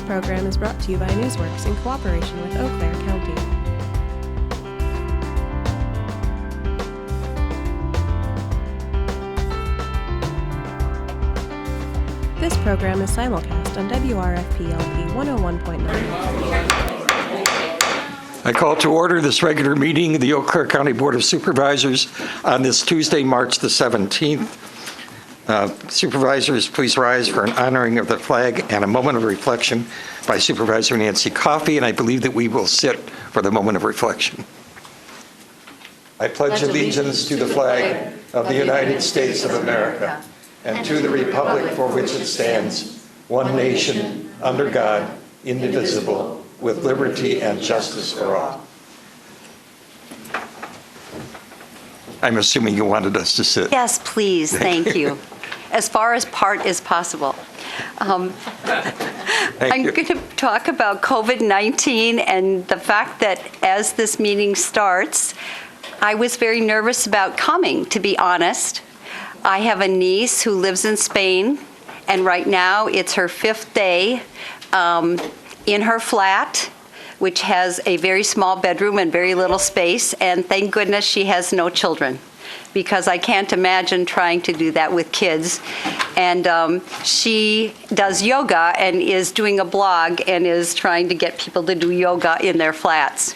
program is brought to you by Newsworks in cooperation with Eau Claire County. This program is simulcast on WRFP-LP 101.9. I call to order this regular meeting of the Eau Claire County Board of Supervisors on this Tuesday, March the 17th. Supervisors, please rise for an honoring of the flag and a moment of reflection by Supervisor Nancy Coffey, and I believe that we will sit for the moment of reflection. I pledge allegiance to the flag of the United States of America and to the republic for which it stands, one nation, under God, indivisible, with liberty and justice for all. I'm assuming you wanted us to sit. Yes, please. Thank you. As far as part is possible. I'm going to talk about COVID-19 and the fact that as this meeting starts, I was very nervous about coming, to be honest. I have a niece who lives in Spain, and right now it's her 5th day in her flat, which has a very small bedroom and very little space, and thank goodness she has no children, because I can't imagine trying to do that with kids. And she does yoga and is doing a blog and is trying to get people to do yoga in their flats.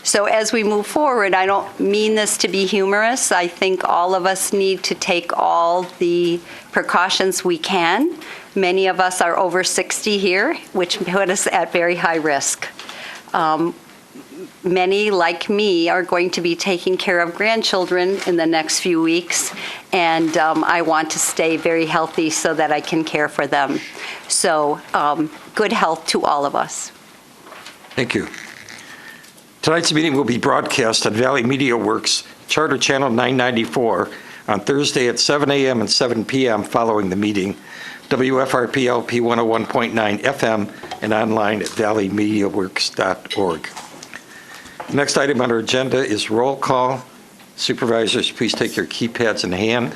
So as we move forward, I don't mean this to be humorous. I think all of us need to take all the precautions we can. Many of us are over 60 here, which put us at very high risk. Many, like me, are going to be taking care of grandchildren in the next few weeks, and I want to stay very healthy so that I can care for them. So good health to all of us. Thank you. Tonight's meeting will be broadcast on Valley Media Works, Charter Channel 994, on Thursday at 7 a.m. and 7 p.m. following the meeting, WFRP LP 101.9 FM, and online at valleymediaworks.org. The next item on our agenda is roll call. Supervisors, please take your keypads in hand.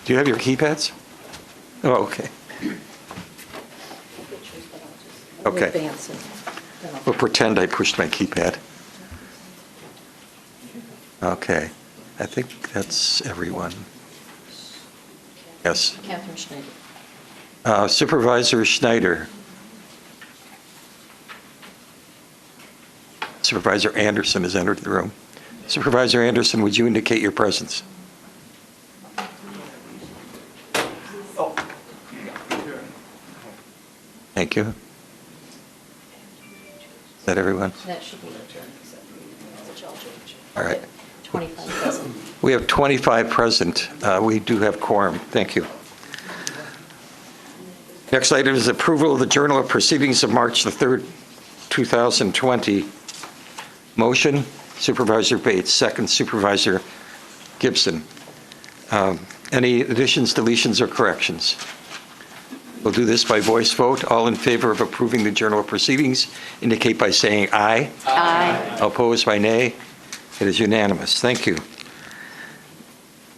Do you have your keypads? Oh, okay. Okay. We'll pretend I pushed my keypad. Okay. I think that's everyone. Yes. Catherine Schneider. Supervisor Schneider. Supervisor Anderson has entered the room. Supervisor Anderson, would you indicate your presence? Thank you. Is that everyone? That should be All right. 25 present. We have 25 present. We do have quorum. Thank you. Next item is approval of the Journal of Proceedings of March the 3rd, 2020. Motion, Supervisor Bates. Second, Supervisor Gibson. Any additions, deletions, or corrections? We'll do this by voice vote. All in favor of approving the Journal of Proceedings indicate by saying aye. Aye. Opposed by nay. It is unanimous. Thank you.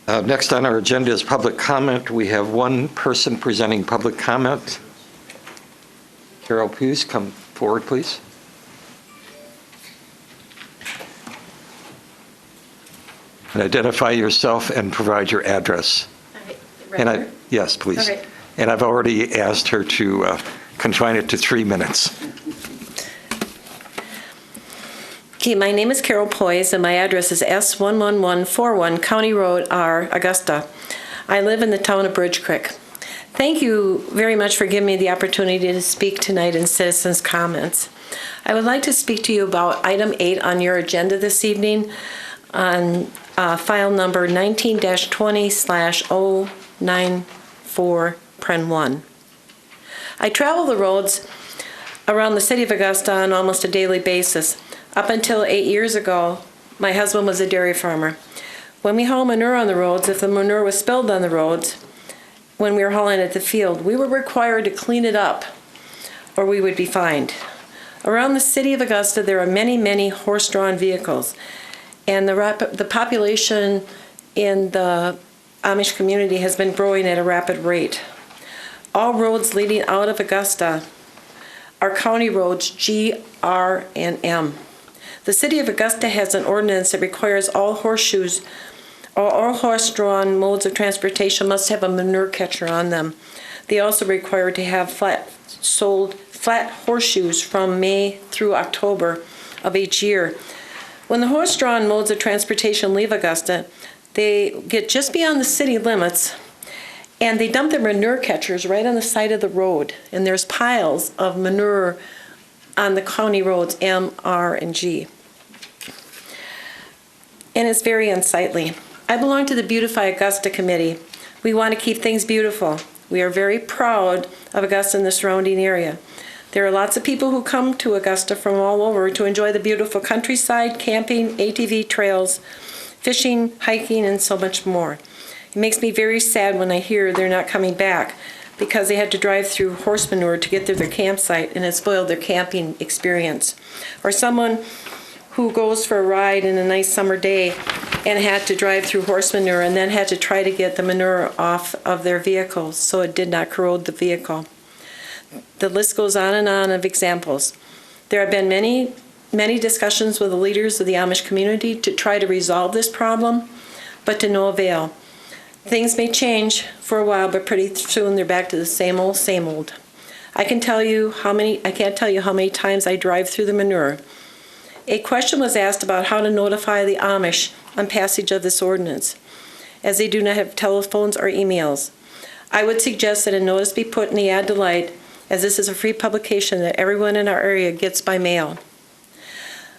Next on our agenda is public comment. We have one person presenting public comment. Carol Puce, come forward, please. And identify yourself and provide your address. Right. Yes, please. Okay. And I've already asked her to confine it to 3 minutes. Okay, my name is Carol Poise, and my address is S11141 County Road R, Augusta. I live in the town of Bridge Creek. Thank you very much for giving me the opportunity to speak tonight in citizens' comments. I would like to speak to you about item 8 on your agenda this evening on file number 19-20/094 Pren 1. I travel the roads around the city of Augusta on almost a daily basis. Up until 8 years ago, my husband was a dairy farmer. When we haul manure on the roads, if the manure was spilled on the roads when we were hauling at the field, we were required to clean it up or we would be fined. Around the city of Augusta, there are many, many horse-drawn vehicles, and the population in the Amish community has been growing at a rapid rate. All roads leading out of Augusta are county roads G, R, and M. The city of Augusta has an ordinance that requires all horseshoes or all horse-drawn modes of transportation must have a manure catcher on them. They also require to have flat horseshoes from May through October of each year. When the horse-drawn modes of transportation leave Augusta, they get just beyond the city limits and they dump their manure catchers right on the side of the road. And there's piles of manure on the county roads M, R, and G. And it's very unsightly. I belong to the Beautify Augusta Committee. We want to keep things beautiful. We are very proud of Augusta and the surrounding area. There are lots of people who come to Augusta from all over to enjoy the beautiful countryside, camping, ATV trails, fishing, hiking, and so much more. It makes me very sad when I hear they're not coming back because they had to drive through horse manure to get to their campsite and it spoiled their camping experience. Or someone who goes for a ride in a nice summer day and had to drive through horse manure and then had to try to get the manure off of their vehicles so it did not corrode the vehicle. The list goes on and on of examples. There have been many discussions with the leaders of the Amish community to try to resolve this problem, but to no avail. Things may change for a while, but pretty soon they're back to the same old. I can't tell you how many times I drive through the manure. A question was asked about how to notify the Amish on passage of this ordinance, as they do not have telephones or emails. I would suggest that a notice be put in the Ad to Light, as this is a free publication that everyone in our area gets by mail.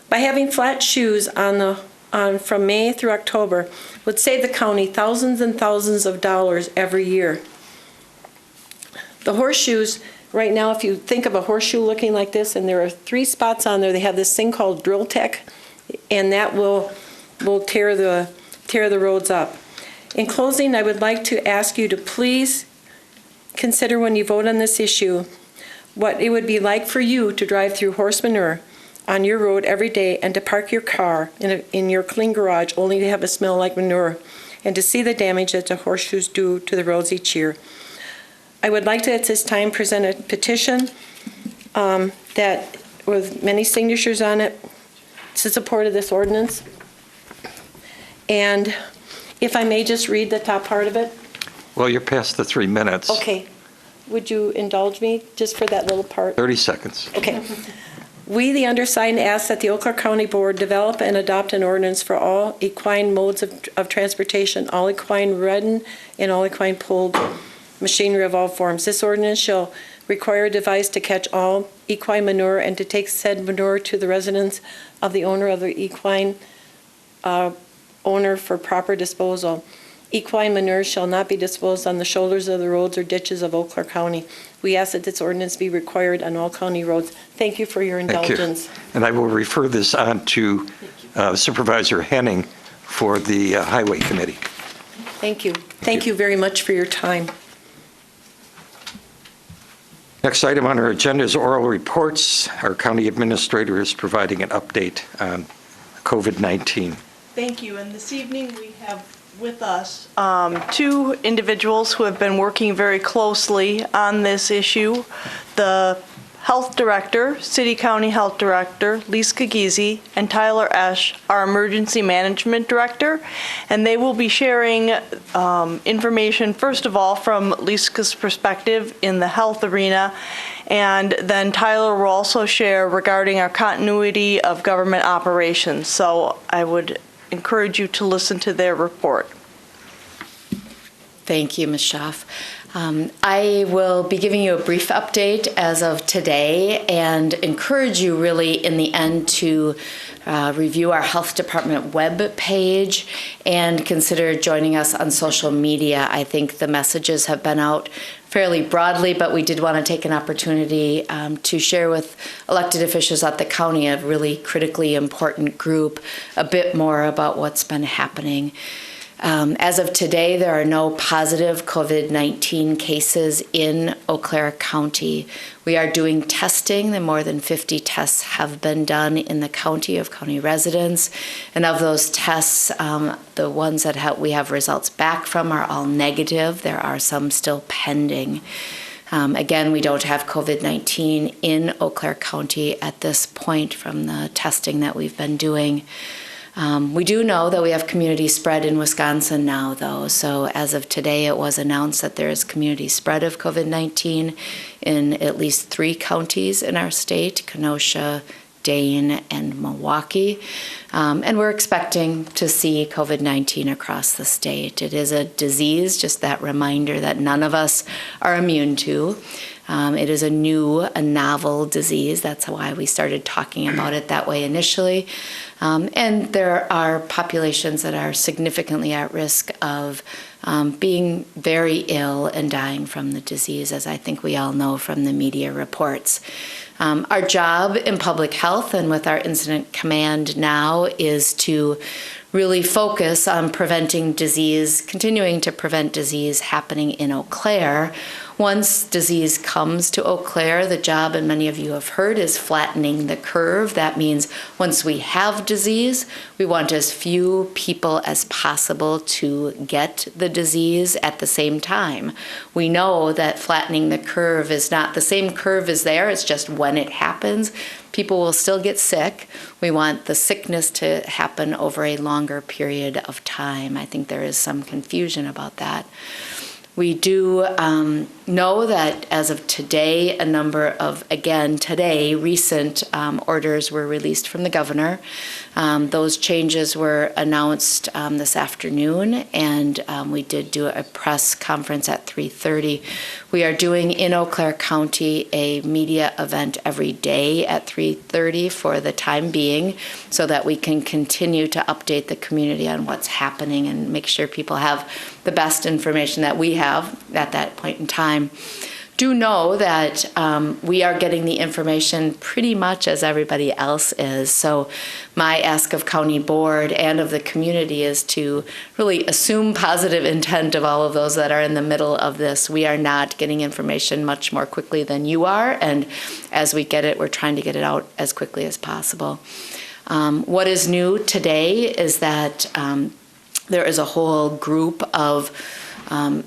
By having flat shoes from May through October would save the county thousands and thousands of dollars every year. The horseshoes, right now, if you think of a horseshoe looking like this, and there are 3 spots on there, they have this thing called Drill Tech, and that will tear the roads up. In closing, I would like to ask you to please consider when you vote on this issue what it would be like for you to drive through horse manure on your road every day and to park your car in your clean garage only to have it smell like manure and to see the damage that the horseshoes do to the roads each year. I would like to at this time present a petition that with many signatures on it to support of this ordinance. And if I may just read the top part of it. Well, you're past the 3 minutes. Okay. Would you indulge me just for that little part? 30 seconds. Okay. We, the undersigned, ask that the Eau Claire County Board develop and adopt an ordinance for all equine modes of transportation, all equine ridden and all equine pulled machinery of all forms. This ordinance shall require a device to catch all equine manure and to take said manure to the residence of the owner of the equine owner for proper disposal. Equine manure shall not be disposed on the shoulders of the roads or ditches of Eau Claire County. We ask that this ordinance be required on all county roads. Thank you for your indulgence. Thank you. And I will refer this on to Supervisor Henning for the Highway Committee. Thank you. Thank you very much for your time. Next item on our agenda is oral reports. Our county administrator is providing an update on COVID-19. Thank you. And this evening we have with us 2 individuals who have been working very closely on this issue. The Health Director, City County Health Director, Lise Kagese, and Tyler Esch, our Emergency Management Director. And they will be sharing information, first of all, from Lisa's perspective in the health arena. And then Tyler will also share regarding our continuity of government operations. So I would encourage you to listen to their report. Thank you, Ms. Schaaf. I will be giving you a brief update as of today and encourage you really in the end to review our health department web page and consider joining us on social media. I think the messages have been out fairly broadly, but we did want to take an opportunity to share with elected officials at the county, a really critically important group, a bit more about what's been happening. As of today, there are no positive COVID-19 cases in Eau Claire County. We are doing testing, and more than 50 tests have been done in the county of county residents. And of those tests, the ones that we have results back from are all negative. There are some still pending. Again, we don't have COVID-19 in Eau Claire County at this point from the testing that we've been doing. We do know that we have community spread in Wisconsin now, though. So as of today, it was announced that there is community spread of COVID-19 in at least 3 counties in our state, Kenosha, Dane, and Milwaukee. And we're expecting to see COVID-19 across the state. It is a disease, just that reminder that none of us are immune to. It is a novel disease. That's why we started talking about it that way initially. And there are populations that are significantly at risk of being very ill and dying from the disease, as I think we all know from the media reports. Our job in public health and with our incident command now is to really focus on preventing disease, continuing to prevent disease happening in Eau Claire. Once disease comes to Eau Claire, the job, and many of you have heard, is flattening the curve. That means once we have disease, we want as few people as possible to get the disease at the same time. We know that flattening the curve is not the same curve is there, it's just when it happens, people will still get sick. We want the sickness to happen over a longer period of time. I think there is some confusion about that. We do know that as of today, a number of, again, today, recent orders were released from the governor. Those changes were announced this afternoon, and we did do a press conference at 3:30. We are doing in Eau Claire County a media event every day at 3:30 for the time being, so that we can continue to update the community on what's happening and make sure people have the best information that we have at that point in time. Do know that we are getting the information pretty much as everybody else is. So my ask of county board and of the community is to really assume positive intent of all of those that are in the middle of this. We are not getting information much more quickly than you are, and as we get it, we're trying to get it out as quickly as possible. What is new today is that there is a whole group of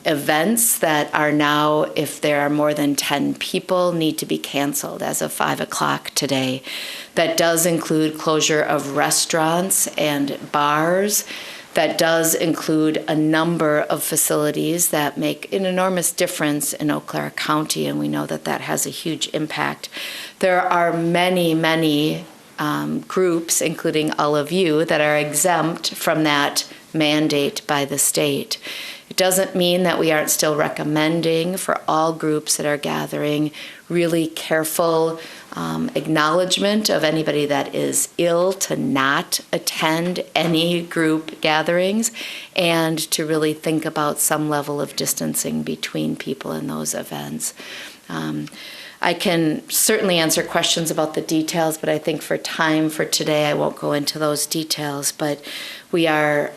events that are now, if there are more than 10 people, need to be canceled as of 5 o'clock today. That does include closure of restaurants and bars. That does include a number of facilities that make an enormous difference in Eau Claire County, and we know that that has a huge impact. There are many groups, including all of you, that are exempt from that mandate by the state. It doesn't mean that we aren't still recommending for all groups that are gathering really careful acknowledgement of anybody that is ill to not attend any group gatherings, and to really think about some level of distancing between people in those events. I can certainly answer questions about the details, but I think for time for today, I won't go into those details. But we are,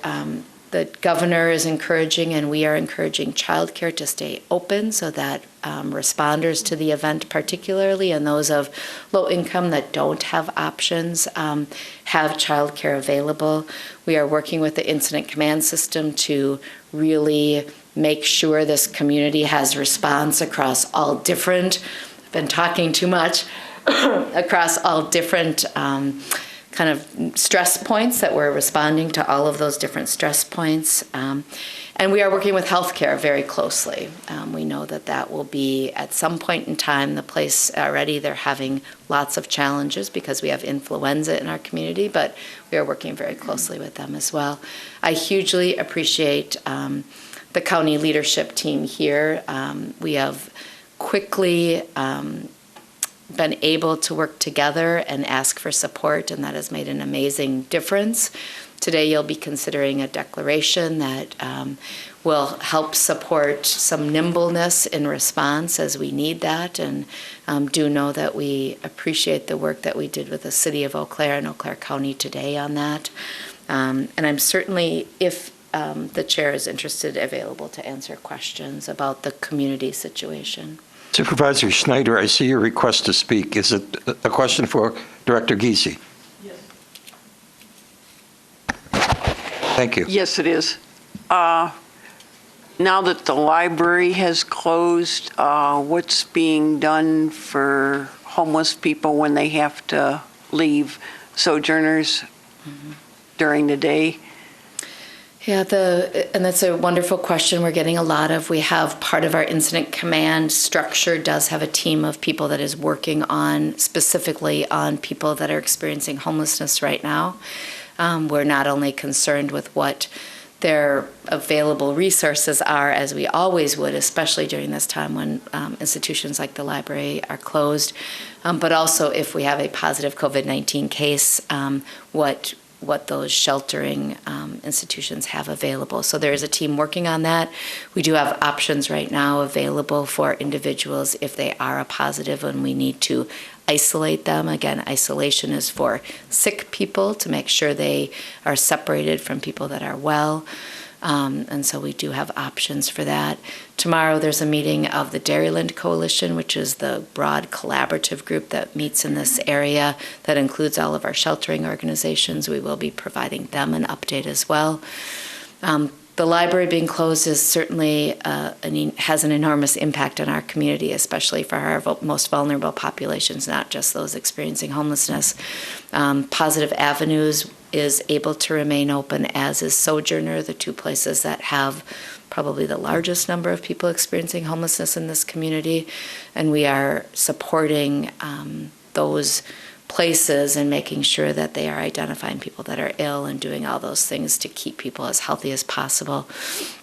the governor is encouraging, and we are encouraging childcare to stay open so that responders to the event particularly, and those of low income that don't have options, have childcare available. We are working with the incident command system to really make sure this community has response across all different, I've been talking too much, across all different kind of stress points, that we're responding to all of those different stress points. And we are working with healthcare very closely. We know that that will be at some point in time the place already. They're having lots of challenges because we have influenza in our community, but we are working very closely with them as well. I hugely appreciate the county leadership team here. We have quickly been able to work together and ask for support, and that has made an amazing difference. Today you'll be considering a declaration that will help support some nimbleness in response as we need that, and do know that we appreciate the work that we did with the City of Eau Claire and Eau Claire County today on that. And I'm certainly, if the chair is interested, available to answer questions about the community situation. Supervisor Schneider, I see your request to speak. Is it a question for Director Giese? Yes. Thank you. Yes, it is. Now that the library has closed, what's being done for homeless people when they have to leave, sojourners during the day? Yeah, and that's a wonderful question we're getting a lot of. We have part of our incident command structure does have a team of people that is working on specifically on people that are experiencing homelessness right now. We're not only concerned with what their available resources are, as we always would, especially during this time when institutions like the library are closed, but also if we have a positive COVID-19 case, what those sheltering institutions have available. So there is a team working on that. We do have options right now available for individuals if they are a positive and we need to isolate them. Again, isolation is for sick people to make sure they are separated from people that are well. And so we do have options for that. Tomorrow there's a meeting of the Dairyland Coalition, which is the broad collaborative group that meets in this area that includes all of our sheltering organizations. We will be providing them an update as well. The library being closed is certainly has an enormous impact on our community, especially for our most vulnerable populations, not just those experiencing homelessness. Positive Avenues is able to remain open, as is Sojourner, the two places that have probably the largest number of people experiencing homelessness in this community. And we are supporting those places and making sure that they are identifying people that are ill and doing all those things to keep people as healthy as possible.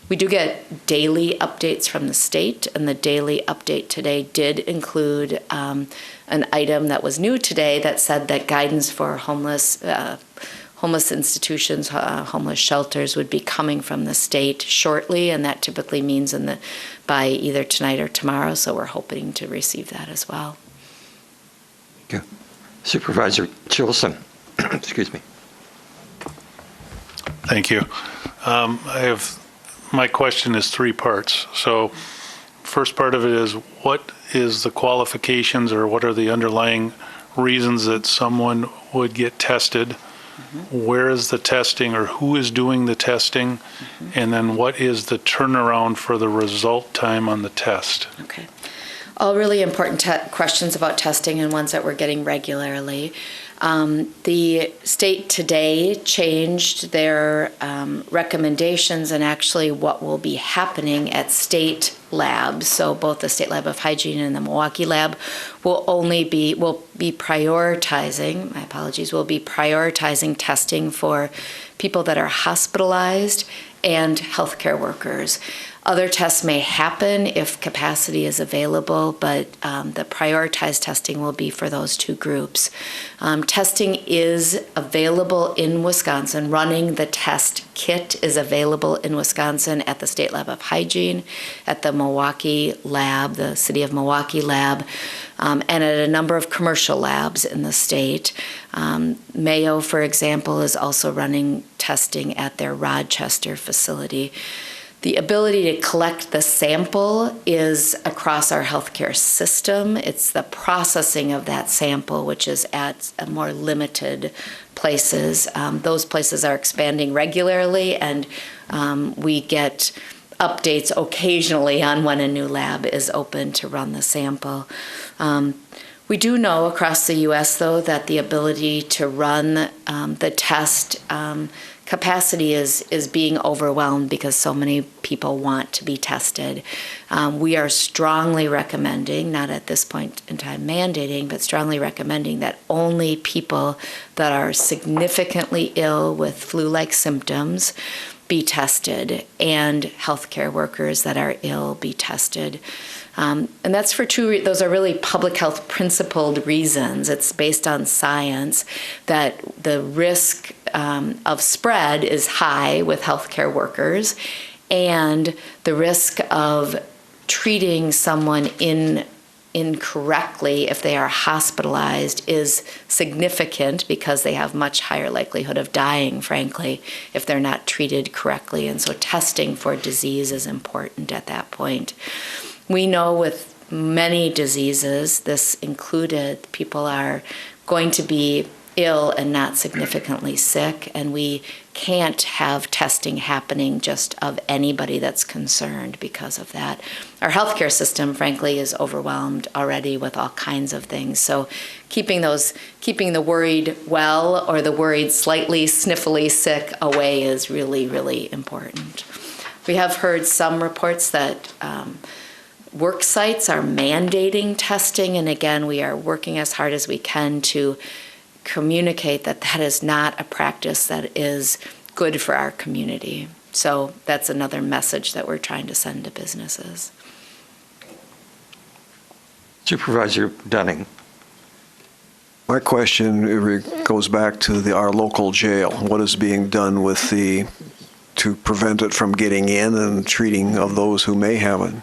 We do get daily updates from the state, and the daily update today did include an item that was new today that said that guidance for homeless institutions, homeless shelters would be coming from the state shortly, and that typically means by either tonight or tomorrow, so we're hoping to receive that as well. Thank you. Supervisor Chilson, excuse me. Thank you. My question is three parts. So first part of it is, what is the qualifications or what are the underlying reasons that someone would get tested? Mm-hmm. Where is the testing or who is doing the testing? Mm-hmm. And then what is the turnaround for the result time on the test? Okay. All really important questions about testing and ones that we're getting regularly. The state today changed their recommendations and actually what will be happening at state labs. So both the State Lab of Hygiene and the Milwaukee Lab will be prioritizing testing for people that are hospitalized and healthcare workers. Other tests may happen if capacity is available, but the prioritized testing will be for those two groups. Testing is available in Wisconsin. Running the test kit is available in Wisconsin at the State Lab of Hygiene, at the Milwaukee Lab, the City of Milwaukee Lab, and at a number of commercial labs in the state. Mayo, for example, is also running testing at their Rochester facility. The ability to collect the sample is across our healthcare system. It's the processing of that sample, which is at more limited places. Those places are expanding regularly, and we get updates occasionally on when a new lab is open to run the sample. We do know across the U.S., though, that the ability to run the test capacity is being overwhelmed because so many people want to be tested. We are strongly recommending, not at this point in time mandating, but strongly recommending that only people that are significantly ill with flu-like symptoms be tested, and healthcare workers that are ill be tested. And that's for those are really public health principled reasons. It's based on science that the risk of spread is high with healthcare workers, and the risk of treating someone in incorrectly if they are hospitalized is significant because they have much higher likelihood of dying, frankly, if they're not treated correctly. And so testing for disease is important at that point. We know with many diseases, this included, people are going to be ill and not significantly sick, and we can't have testing happening just of anybody that's concerned because of that. Our healthcare system, frankly, is overwhelmed already with all kinds of things. So keeping the worried well or the worried slightly sniffly sick away is really, really important. We have heard some reports that work sites are mandating testing, and again, we are working as hard as we can to communicate that that is not a practice that is good for our community. So that's another message that we're trying to send to businesses. Supervisor Dunning. My question goes back to our local jail. What is being done with to prevent it from getting in and treating of those who may have it?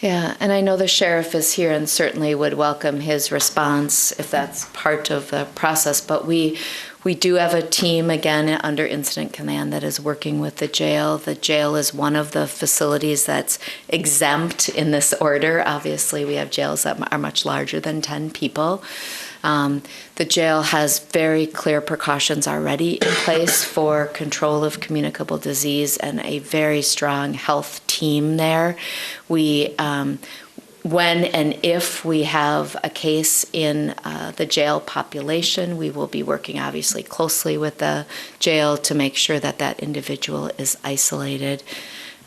Yeah, and I know the sheriff is here and certainly would welcome his response if that's part of the process. But we do have a team, again, under Incident Command that is working with the jail. The jail is one of the facilities that's exempt in this order. Obviously, we have jails that are much larger than 10 people. The jail has very clear precautions already in place for control of communicable disease and a very strong health team there. We, when and if we have a case in the jail population, we will be working obviously closely with the jail to make sure that that individual is isolated.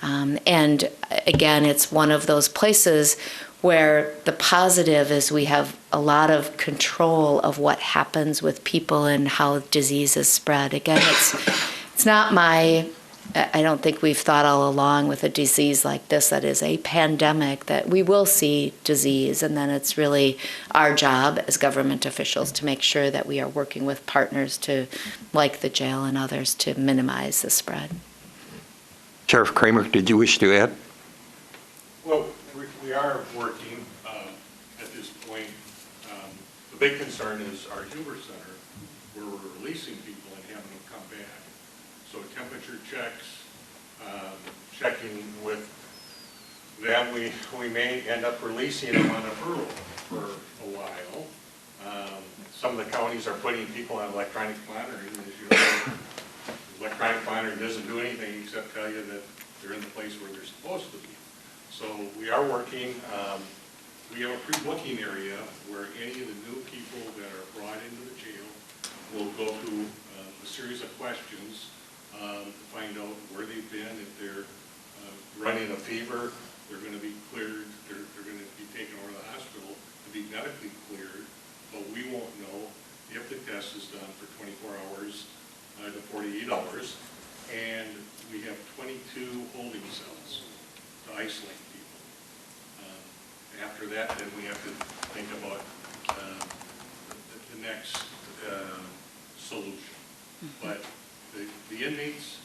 And again, it's one of those places where the positive is we have a lot of control of what happens with people and how disease is spread. Again, it's not I don't think we've thought all along with a disease like this that is a pandemic that we will see disease, and then it's really our job as government officials to make sure that we are working with partners like the jail and others to minimize the spread. Sheriff Kramer, did you wish to add? Well, we are working at this point. The big concern is our Huber Center, where we're releasing people and having them come back. So temperature checks, checking with them, we may end up releasing them on a furlough for a while. Some of the counties are putting people on electronic monitoring. As you know, electronic monitoring doesn't do anything except tell you that they're in the place where they're supposed to be. So we are working, we have a pre-booking area where any of the new people that are brought into the jail will go through a series of questions to find out where they've been. If they're running a fever, they're going to be cleared, they're going to be taken over to the hospital to be medically cleared, but we won't know if the test is done for 24 hours to 48 hours, and we have 22 holding cells to isolate people. After that, then we have to think about the next solution. But the inmates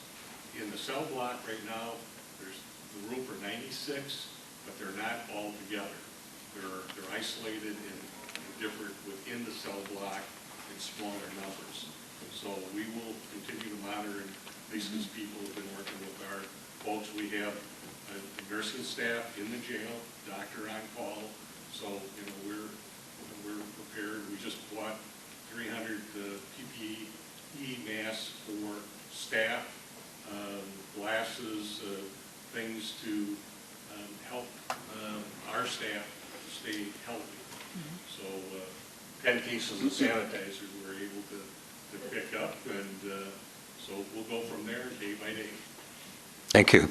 in the cell block right now, there's the room for 96, but they're not all together. They're isolated and different within the cell block in smaller numbers. So we will continue to monitor, and these people have been working with our folks. We have a nursing staff in the jail, doctor on call. So, we're prepared. We just bought 300 PPE masks for staff, glasses, things to help our staff stay healthy. So 10 cases of sanitizers we're able to pick up, and so we'll go from there day by day. Thank you.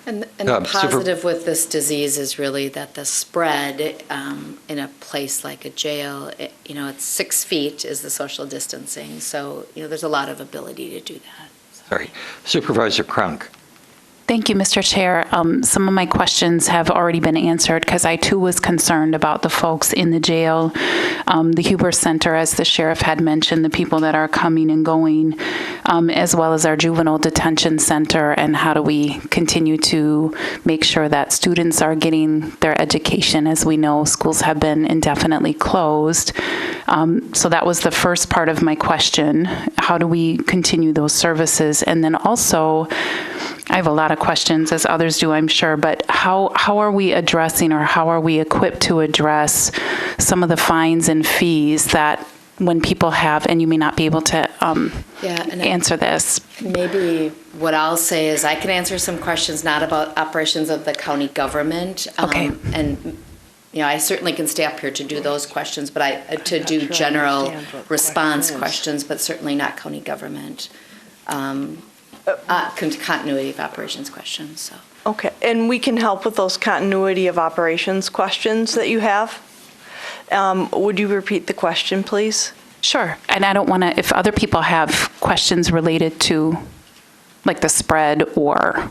And the positive with this disease is really that the spread in a place like a jail, it's 6 feet is the social distancing. So, there's a lot of ability to do that. Sorry. Supervisor Cronk. Thank you, Mr. Chair. Some of my questions have already been answered because I too was concerned about the folks in the jail, the Huber Center, as the sheriff had mentioned, the people that are coming and going. as well as our juvenile detention center, and how do we continue to make sure that students are getting their education. As we know, schools have been indefinitely closed. So that was the first part of my question. How do we continue those services? And then also, I have a lot of questions, as others do, I'm sure, but how are we addressing, or how are we equipped to address some of the fines and fees that when people have, and you may not be able to answer this. Maybe what I'll say is I can answer some questions not about operations of the county government. Okay. And I certainly can stay up here to do those questions, but to do general response questions, but certainly not county government. Continuity of operations questions. So. Okay, and we can help with those continuity of operations questions that you have. Would you repeat the question, please? Sure. And I don't want to, if other people have questions related to, like, the spread or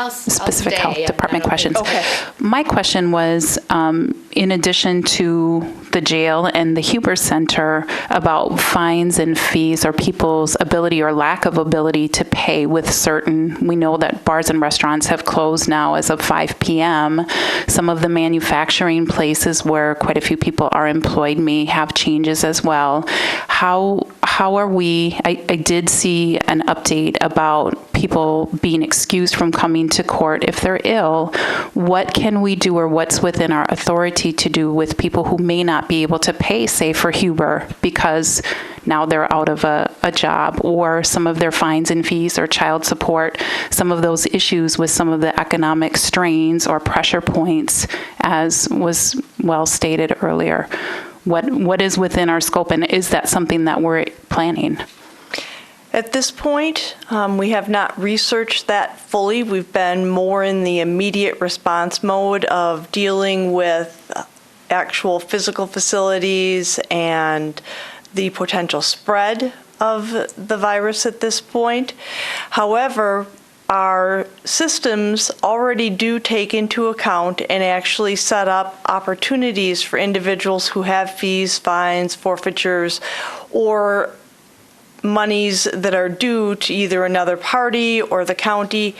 specific health department questions. Okay. My question was, in addition to the jail and the Huber Center, about fines and fees, or people's ability or lack of ability to pay with certain, we know that bars and restaurants have closed now as of 5 p.m. Some of the manufacturing places where quite a few people are employed may have changes as well. How are we, I did see an update about people being excused from coming to court if they're ill. What can we do, or what's within our authority to do with people who may not be able to pay, say, for Huber, because now they're out of a job, or some of their fines and fees or child support, some of those issues with some of the economic strains or pressure points, as was well stated earlier. What is within our scope, and is that something that we're planning? At this point, we have not researched that fully. We've been more in the immediate response mode of dealing with actual physical facilities and the potential spread of the virus at this point. However, our systems already do take into account and actually set up opportunities for individuals who have fees, fines, forfeitures, or monies that are due to either another party or the county,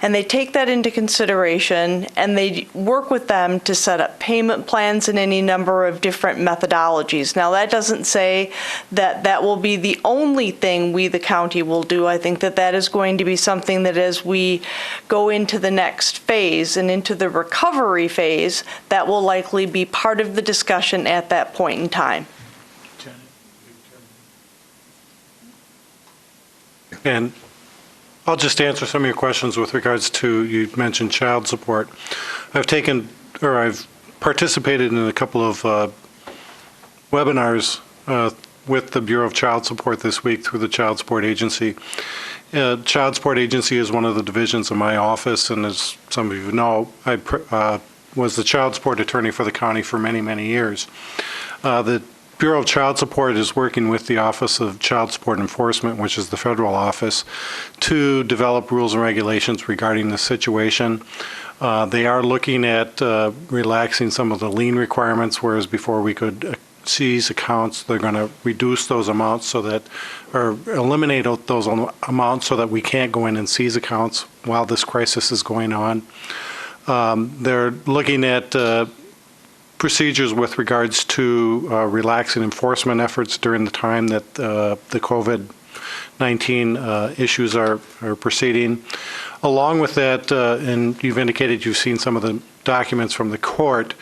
and they take that into consideration, and they work with them to set up payment plans and any number of different methodologies. Now, that doesn't say that that will be the only thing we, the county, will do. I think that that is going to be something that as we go into the next phase and into the recovery phase, that will likely be part of the discussion at that point in time. And I'll just answer some of your questions with regards to, you mentioned child support. I've participated in a couple of webinars with the Bureau of Child Support this week through the Child Support Agency. Child Support Agency is one of the divisions of my office, and as some of you know, I was the child support attorney for the county for many, many years. The Bureau of Child Support is working with the Office of Child Support Enforcement, which is the federal office, to develop rules and regulations regarding the situation. They are looking at relaxing some of the lien requirements, whereas before we could seize accounts, they're going to reduce those amounts so that, or eliminate those amounts so that we can't go in and seize accounts while this crisis is going on. They're looking at procedures with regards to relaxing enforcement efforts during the time that the COVID-19 issues are proceeding. Along with that, and you've indicated you've seen some of the documents from the court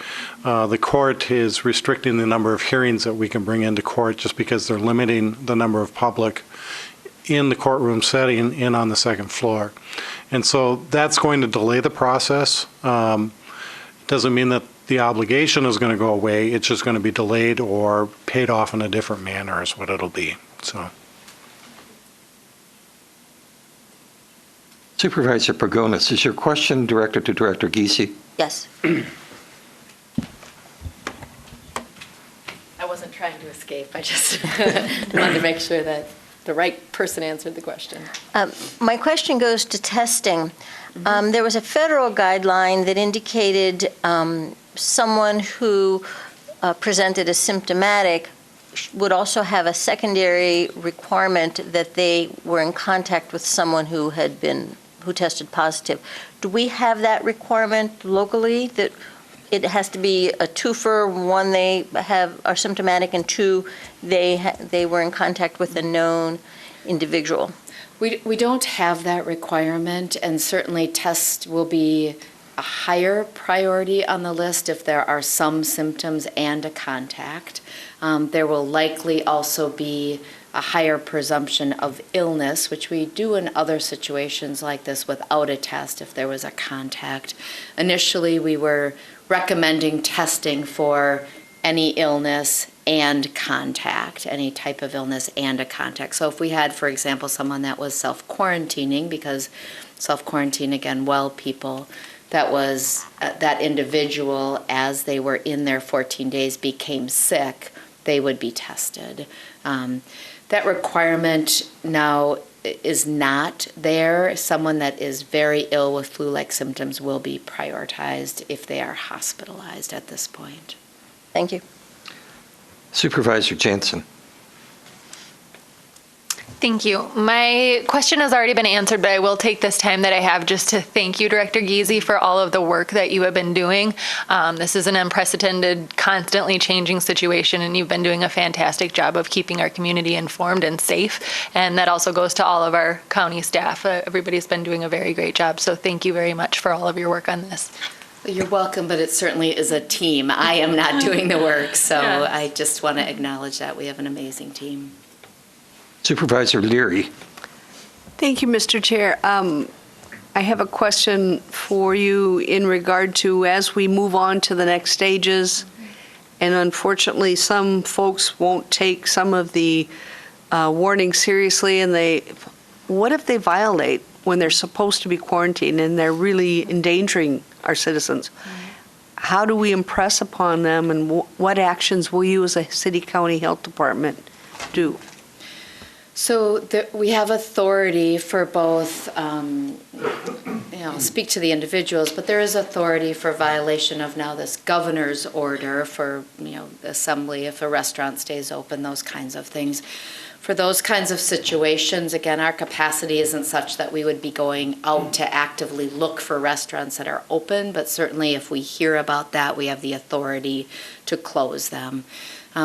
is restricting the number of hearings that we can bring into court just because they're limiting the number of public in the courtroom setting and on the second floor. And so that's going to delay the process. Doesn't mean that the obligation is going to go away. It's just going to be delayed or paid off in a different manner is what it'll be. So, Supervisor Pagonis, is your question directed to Director Giese? Yes. I wasn't trying to escape. I just wanted to make sure that the right person answered the question. My question goes to testing. There was a federal guideline that indicated someone who presented as symptomatic would also have a secondary requirement that they were in contact with someone who tested positive. Do we have that requirement locally, that it has to be a twofer, one they are symptomatic, and two, they were in contact with a known individual? We don't have that requirement, and certainly tests will be a higher priority on the list if there are some symptoms and a contact. There will likely also be a higher presumption of illness, which we do in other situations like this without a test if there was a contact. Initially, we were recommending testing for any illness and contact, any type of illness and a contact. So if we had, for example, someone that was self-quarantining, because self-quarantine, again, well people, that was that individual, as they were in their 14 days, became sick, they would be tested. That requirement now is not there. Someone that is very ill with flu-like symptoms will be prioritized if they are hospitalized at this point. Thank you. Supervisor Jansen. Thank you. My question has already been answered, but I will take this time that I have just to thank you, Director Giese, for all of the work that you have been doing. This is an unprecedented, constantly changing situation, and you've been doing a fantastic job of keeping our community informed and safe. And that also goes to all of our county staff. Everybody's been doing a very great job, so thank you very much for all of your work on this. You're welcome, but it certainly is a team. I am not doing the work, so Yes. I just want to acknowledge that we have an amazing team. Supervisor Leary. Thank you, Mr. Chair. I have a question for you in regard to, as we move on to the next stages, and unfortunately some folks won't take some of the warnings seriously, and what if they violate when they're supposed to be quarantined and they're really endangering our citizens? How do we impress upon them, and what actions will you as a city county health department do? So we have authority for both, speak to the individuals, but there is authority for violation of now this governor's order for, assembly, if a restaurant stays open, those kinds of things. For those kinds of situations, again, our capacity isn't such that we would be going out to actively look for restaurants that are open, but certainly if we hear about that, we have the authority to close them.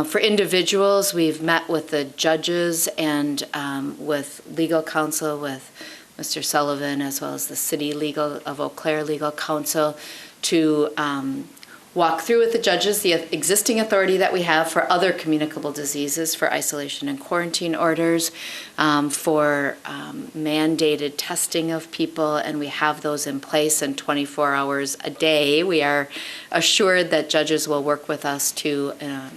For individuals, we've met with the judges and with legal counsel, with Mr. Sullivan, as well as the City of Eau Claire Legal Counsel, to walk through with the judges the existing authority that we have for other communicable diseases, for isolation and quarantine orders, for mandated testing of people, and we have those in place, and 24 hours a day. We are assured that judges will work with us to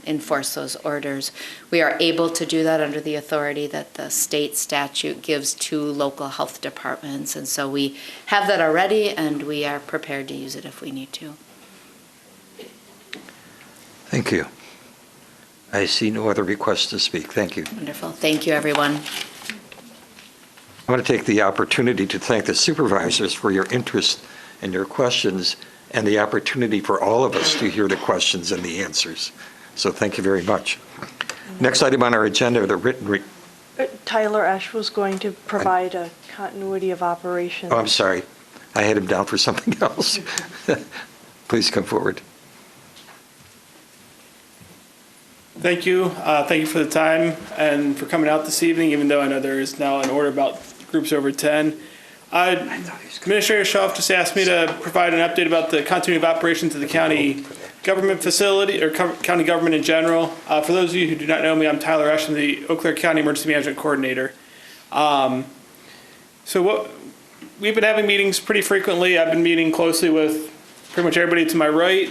enforce those orders. We are able to do that under the authority that the state statute gives to local health departments, and so we have that already, and we are prepared to use it if we need to. Thank you. I see no other requests to speak. Thank you. Wonderful. Thank you, everyone. I want to take the opportunity to thank the supervisors for your interest and your questions, and the opportunity for all of us to hear the questions and the answers. So thank you very much. Next item on our agenda, the written... Tyler Esch was going to provide a continuity of operations. Oh, I'm sorry. I had him down for something else. Please come forward. Thank you. Thank you for the time and for coming out this evening, even though I know there is now an order about groups over 10. Administrator Schaaf just asked me to provide an update about the continuity of operations of the county government facility, or county government in general. For those of you who do not know me, I'm Tyler Esch, I'm the Eau Claire County Emergency Management Coordinator. We've been having meetings pretty frequently. I've been meeting closely with pretty much everybody to my right.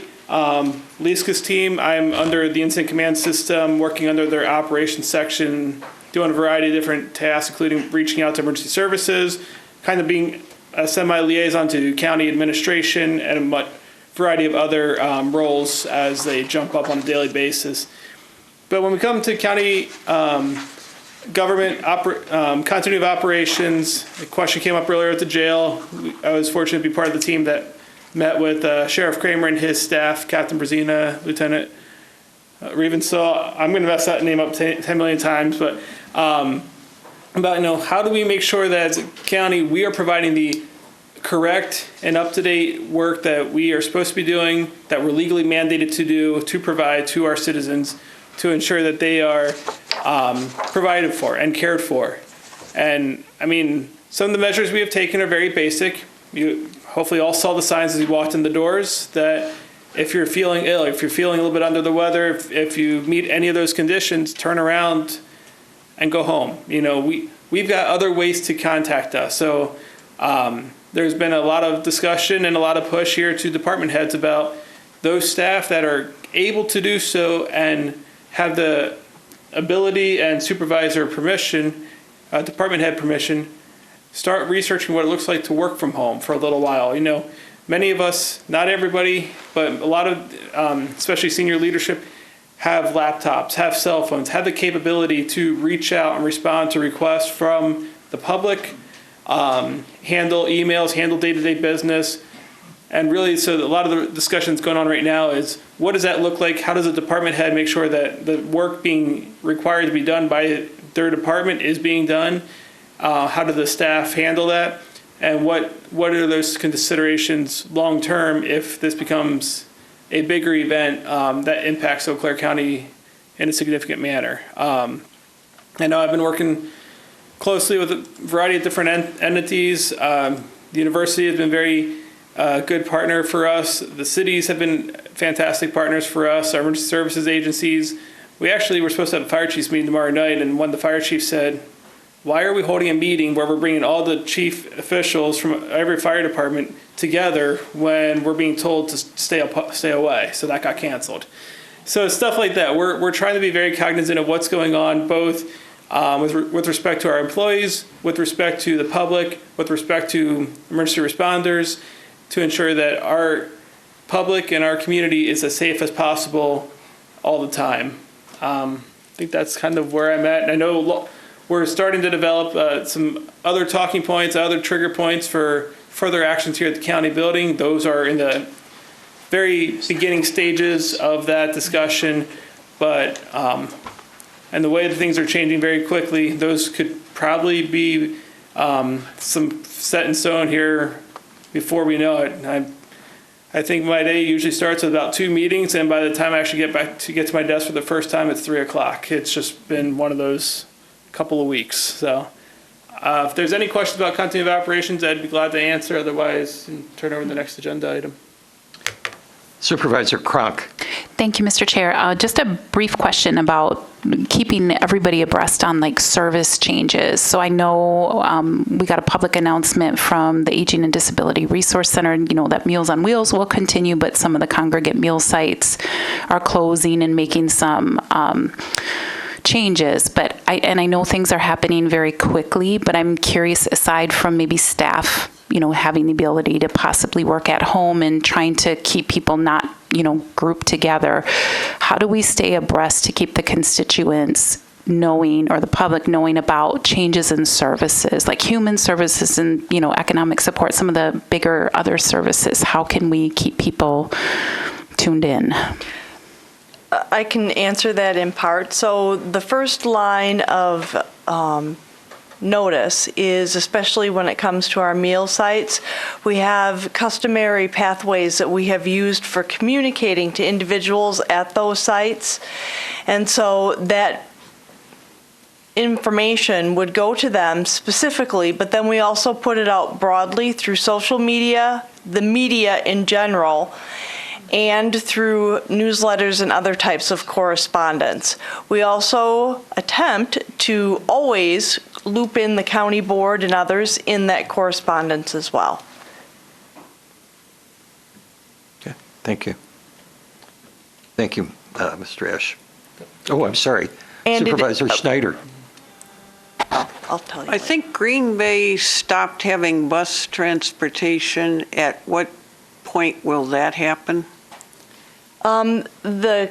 Liska's team, I'm under the incident command system, working under their operations section, doing a variety of different tasks, including reaching out to emergency services, kind of being a semi-liaison to county administration, and a variety of other roles as they jump up on a daily basis. But when we come to county government continuity of operations, the question came up earlier at the jail. I was fortunate to be part of the team that met with Sheriff Kramer and his staff, Captain Brzezina, Lieutenant or even so, I'm going to mess that name up 10 million times, but about, how do we make sure that as a county we are providing the correct and up-to-date work that we are supposed to be doing, that we're legally mandated to do, to provide to our citizens, to ensure that they are provided for and cared for. And I mean, some of the measures we have taken are very basic. You hopefully all saw the signs as you walked in the doors that if you're feeling ill, if you're feeling a little bit under the weather, if you meet any of those conditions, turn around and go home. We've got other ways to contact us. So there's been a lot of discussion and a lot of push here to department heads about those staff that are able to do so and have the ability and supervisor permission, department head permission, start researching what it looks like to work from home for a little while. Many of us, not everybody, but a lot of, especially senior leadership, have laptops, have cell phones, have the capability to reach out and respond to requests from the public, handle emails, handle day-to-day business. And really, so a lot of the discussions going on right now is, what does that look like? How does a department head make sure that the work being required to be done by their department is being done? How do the staff handle that? And what are those considerations long-term if this becomes a bigger event that impacts Eau Claire County in a significant manner? I know I've been working closely with a variety of different entities. The university has been very good partner for us. The cities have been fantastic partners for us, our emergency services agencies. We actually were supposed to have a fire chiefs meeting tomorrow night, and one of the fire chiefs said, why are we holding a meeting where we're bringing all the chief officials from every fire department together when we're being told to stay away? So that got canceled. So stuff like that. We're trying to be very cognizant of what's going on, both with respect to our employees, with respect to the public, with respect to emergency responders, to ensure that our public and our community is as safe as possible all the time. I think that's kind of where I'm at. And I know we're starting to develop some other talking points, other trigger points for further actions here at the county building. Those are in the very beginning stages of that discussion, but and the way that things are changing very quickly, those could probably be some set in stone here before we know it. I think my day usually starts with about 2 meetings, and by the time I actually get to my desk for the first time, it's 3 o'clock. It's just been one of those couple of weeks. So if there's any questions about continuity of operations, I'd be glad to answer. Otherwise, turn over to the next agenda item. Supervisor Cronk. Thank you, Mr. Chair. Just a brief question about keeping everybody abreast on service changes. So I know we got a public announcement from the Aging and Disability Resource Center, that Meals on Wheels will continue, but some of the congregate meal sites are closing and making some changes. But I know things are happening very quickly, but I'm curious, aside from maybe staff, having the ability to possibly work at home and trying to keep people not, grouped together, how do we stay abreast to keep the constituents knowing, or the public knowing, about changes in services, like human services and, economic support, some of the bigger other services? How can we keep people tuned in? I can answer that in part. So the first line of notice is, especially when it comes to our meal sites, we have customary pathways that we have used for communicating to individuals at those sites. And so that information would go to them specifically, but then we also put it out broadly through social media, the media in general, and through newsletters and other types of correspondence. We also attempt to always loop in the county board and others in that correspondence as well. Okay, thank you. Thank you, Mr. Ash. Oh, I'm sorry. And Supervisor Schneider. I'll tell you. I think Green Bay stopped having bus transportation. At what point will that happen? The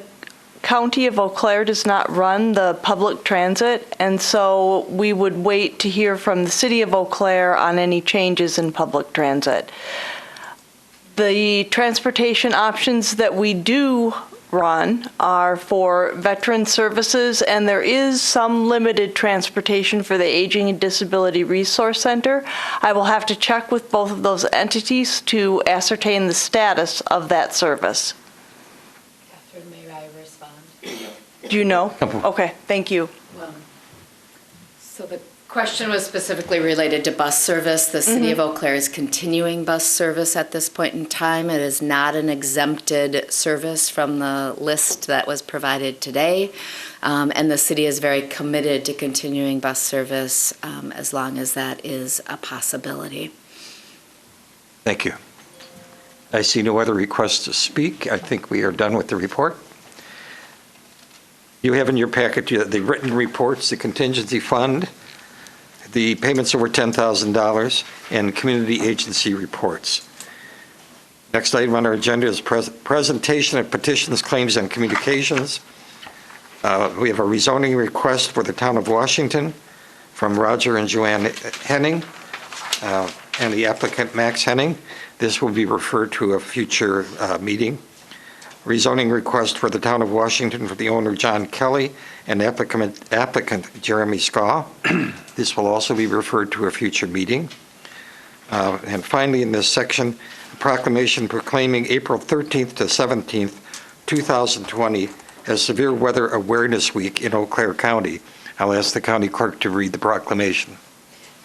County of Eau Claire does not run the public transit, and so we would wait to hear from the City of Eau Claire on any changes in public transit. The transportation options that we do run are for veteran services, and there is some limited transportation for the Aging and Disability Resource Center. I will have to check with both of those entities to ascertain the status of that service. Catherine, may I respond? Do you know? Okay, thank you. So the question was specifically related to bus service. The City of Eau Claire is continuing bus service at this point in time. It is not an exempted service from the list that was provided today. And the city is very committed to continuing bus service as long as that is a possibility. Thank you. I see no other requests to speak. I think we are done with the report. You have in your packet the written reports, the contingency fund, the payments over $10,000, and community agency reports. Next item on our agenda is presentation of petitions, claims, and communications. We have a rezoning request for the town of Washington from Roger and Joanne Henning and the applicant Max Henning. This will be referred to a future meeting. Rezoning request for the town of Washington for the owner John Kelly and applicant Jeremy Skaw. This will also be referred to a future meeting. And finally, in this section, a proclamation proclaiming April 13th to 17th, 2020 as Severe Weather Awareness Week in Eau Claire County. I'll ask the county clerk to read the proclamation.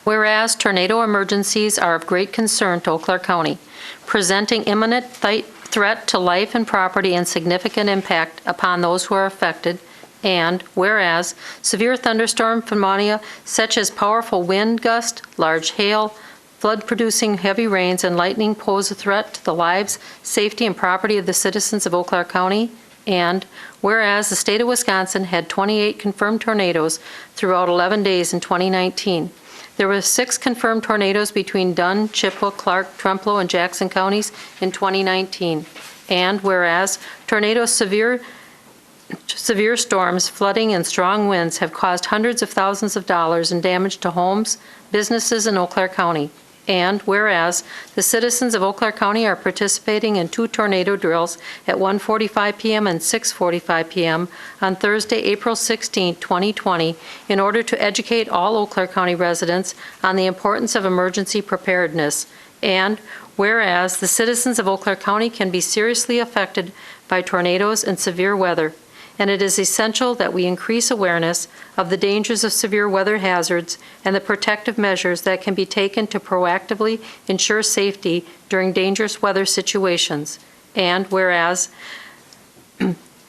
Whereas tornado emergencies are of great concern to Eau Claire County, presenting imminent threat to life and property and significant impact upon those who are affected, and whereas severe thunderstorm phenomena such as powerful wind gust, large hail, flood-producing heavy rains, and lightning pose a threat to the lives, safety, and property of the citizens of Eau Claire County, and whereas the state of Wisconsin had 28 confirmed tornadoes throughout 11 days in 2019. There were 6 confirmed tornadoes between Dunn, Chippewa, Clark, Trempealeau, and Jackson counties in 2019. And whereas severe storms, flooding, and strong winds have caused hundreds of thousands of dollars in damage to homes, businesses in Eau Claire County. And whereas the citizens of Eau Claire County are participating in 2 tornado drills at 1:45 p.m. and 6:45 p.m. on Thursday, April 16, 2020, in order to educate all Eau Claire County residents on the importance of emergency preparedness. And whereas the citizens of Eau Claire County can be seriously affected by tornadoes and severe weather, and it is essential that we increase awareness of the dangers of severe weather hazards and the protective measures that can be taken to proactively ensure safety during dangerous weather situations. And whereas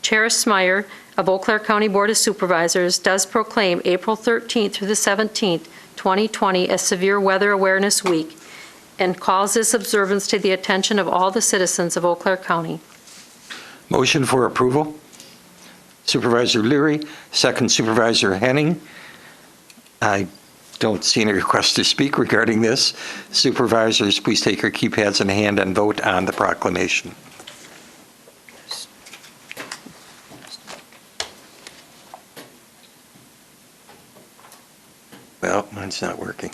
Chair Smyer of Eau Claire County Board of Supervisors does proclaim April 13th through the 17th, 2020 as Severe Weather Awareness Week and calls this observance to the attention of all the citizens of Eau Claire County. Motion for approval. Supervisor Leary, second Supervisor Henning. I don't see any requests to speak regarding this. Supervisors, please take your keypads in hand and vote on the proclamation. Well, mine's not working.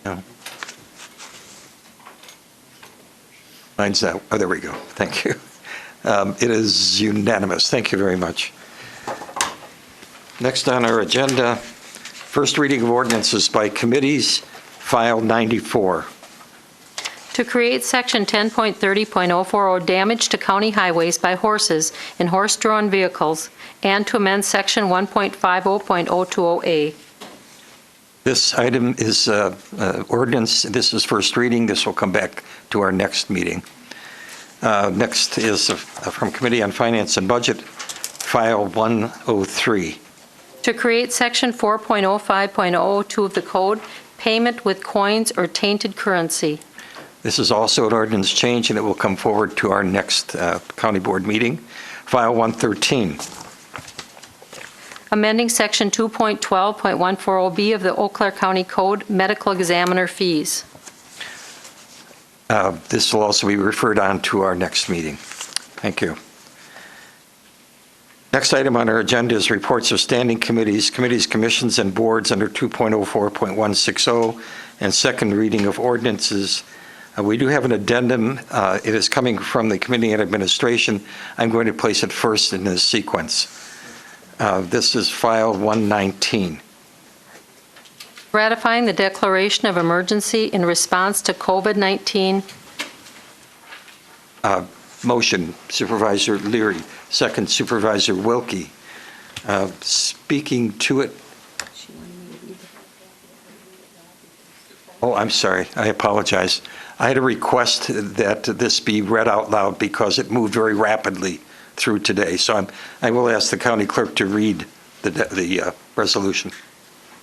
No. Mine's out. Oh, there we go. Thank you. It is unanimous. Thank you very much. Next on our agenda, first reading of ordinances by committees, file 94. To create Section 10.30.040 damage to county highways by horses in horse-drawn vehicles, and to amend Section 1.50.020A. This item is ordinance. This is first reading. This will come back to our next meeting. Next is from Committee on Finance and Budget, File 103. To create Section 4.05.002 of the Code, payment with coins or tainted currency. This is also an ordinance change, and it will come forward to our next County Board meeting. File 113. Amending Section 2.12.140B of the Eau Claire County Code, medical examiner fees. This will also be referred on to our next meeting. Thank you. Next item on our agenda is reports of standing committees, commissions, and boards under 2.04.160, and second reading of ordinances We do have an addendum. It is coming from the Committee on Administration. I'm going to place it first in this sequence. This is file 119. Ratifying the declaration of emergency in response to COVID-19. Motion, Supervisor Leary. Second, Supervisor Wilkie. Speaking to it. Oh, I'm sorry. I apologize. I had a request that this be read out loud because it moved very rapidly through today. So I will ask the county clerk to read the resolution.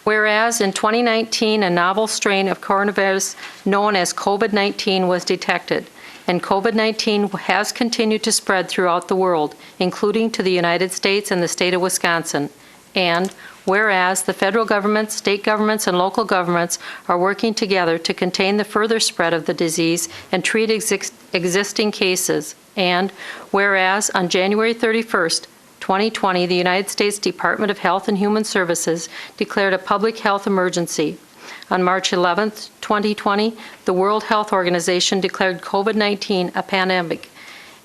Whereas in 2019, a novel strain of coronavirus known as COVID-19 was detected, and COVID-19 has continued to spread throughout the world, including to the United States and the state of Wisconsin. And whereas the federal government, state governments, and local governments are working together to contain the further spread of the disease and treat existing cases. And whereas on January 31st, 2020, the United States Department of Health and Human Services declared a public health emergency. On March 11th, 2020, the World Health Organization declared COVID-19 a pandemic.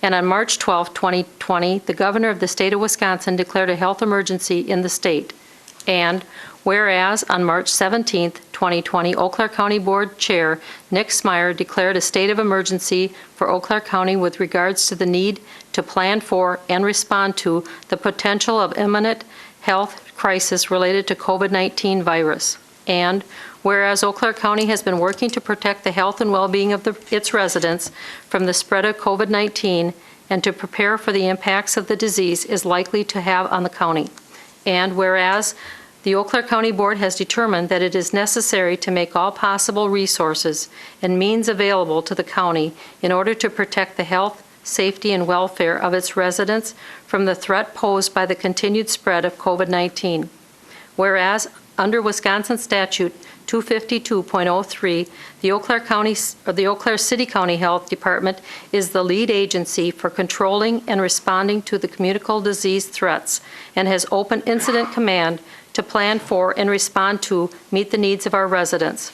And on March 12, 2020, the governor of the state of Wisconsin declared a health emergency in the state. And whereas on March 17, 2020, Eau Claire County Board Chair Nick Smyer declared a state of emergency for Eau Claire County with regards to the need to plan for and respond to the potential of imminent health crisis related to COVID-19 virus. And whereas Eau Claire County has been working to protect the health and well-being of its residents from the spread of COVID-19 and to prepare for the impacts of the disease is likely to have on the county. And whereas the Eau Claire County Board has determined that it is necessary to make all possible resources and means available to the county in order to protect the health, safety, and welfare of its residents from the threat posed by the continued spread of COVID-19. Whereas under Wisconsin Statute 252.03, the Eau Claire City County Health Department is the lead agency for controlling and responding to the communicable disease threats and has open incident command to plan for and respond to meet the needs of our residents.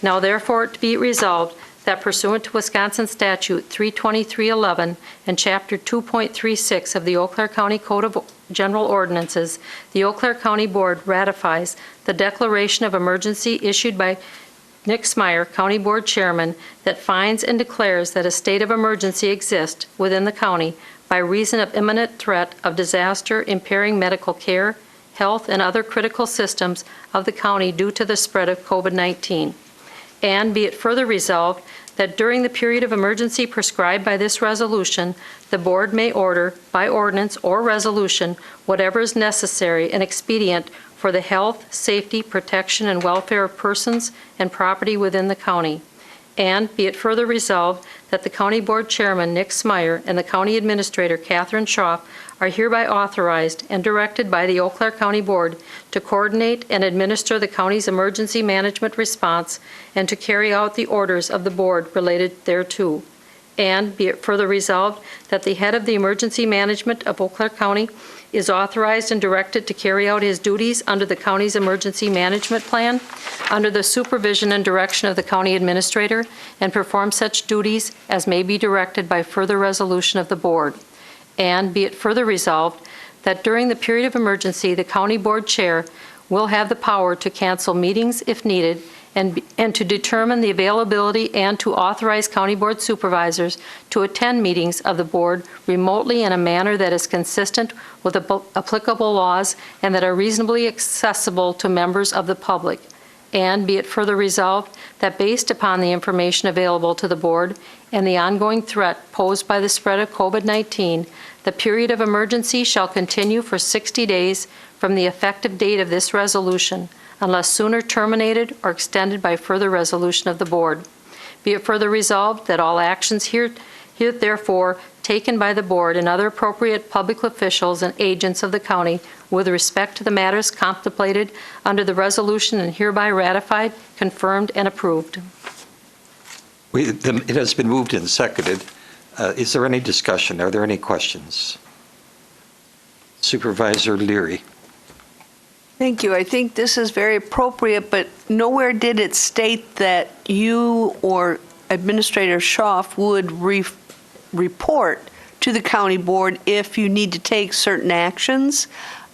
Now therefore to be resolved that pursuant to Wisconsin Statute 323.11 and Chapter 2.36 of the Eau Claire County Code of General Ordinances, the Eau Claire County Board ratifies the declaration of emergency issued by Nick Smyer, County Board Chairman, that finds and declares that a state of emergency exists within the county by reason of imminent threat of disaster impairing medical care, health, and other critical systems of the county due to the spread of COVID-19. And be it further resolved that during the period of emergency prescribed by this resolution, the board may order, by ordinance or resolution, whatever is necessary and expedient for the health, safety, protection, and welfare of persons and property within the county. And be it further resolved that the County Board Chairman, Nick Smyer, and the County Administrator, Catherine Schaaf, are hereby authorized and directed by the Eau Claire County Board to coordinate and administer the county's emergency management response and to carry out the orders of the board related thereto. And be it further resolved that the head of the emergency management of Eau Claire County is authorized and directed to carry out his duties under the county's emergency management plan, under the supervision and direction of the county administrator, and perform such duties as may be directed by further resolution of the board. And be it further resolved that during the period of emergency, the county board chair will have the power to cancel meetings if needed and to determine the availability and to authorize county board supervisors to attend meetings of the board remotely in a manner that is consistent with applicable laws and that are reasonably accessible to members of the public. And be it further resolved that based upon the information available to the board and the ongoing threat posed by the spread of COVID-19, the period of emergency shall continue for 60 days from the effective date of this resolution, unless sooner terminated or extended by further resolution of the board. Be it further resolved that all actions here therefore taken by the board and other appropriate public officials and agents of the county with respect to the matters contemplated under the resolution and hereby ratified, confirmed, and approved. It has been moved and seconded. Is there any discussion? Are there any questions? Supervisor Leary. Thank you. I think this is very appropriate, but nowhere did it state that you or Administrator Schaaf would report to the county board if you need to take certain actions.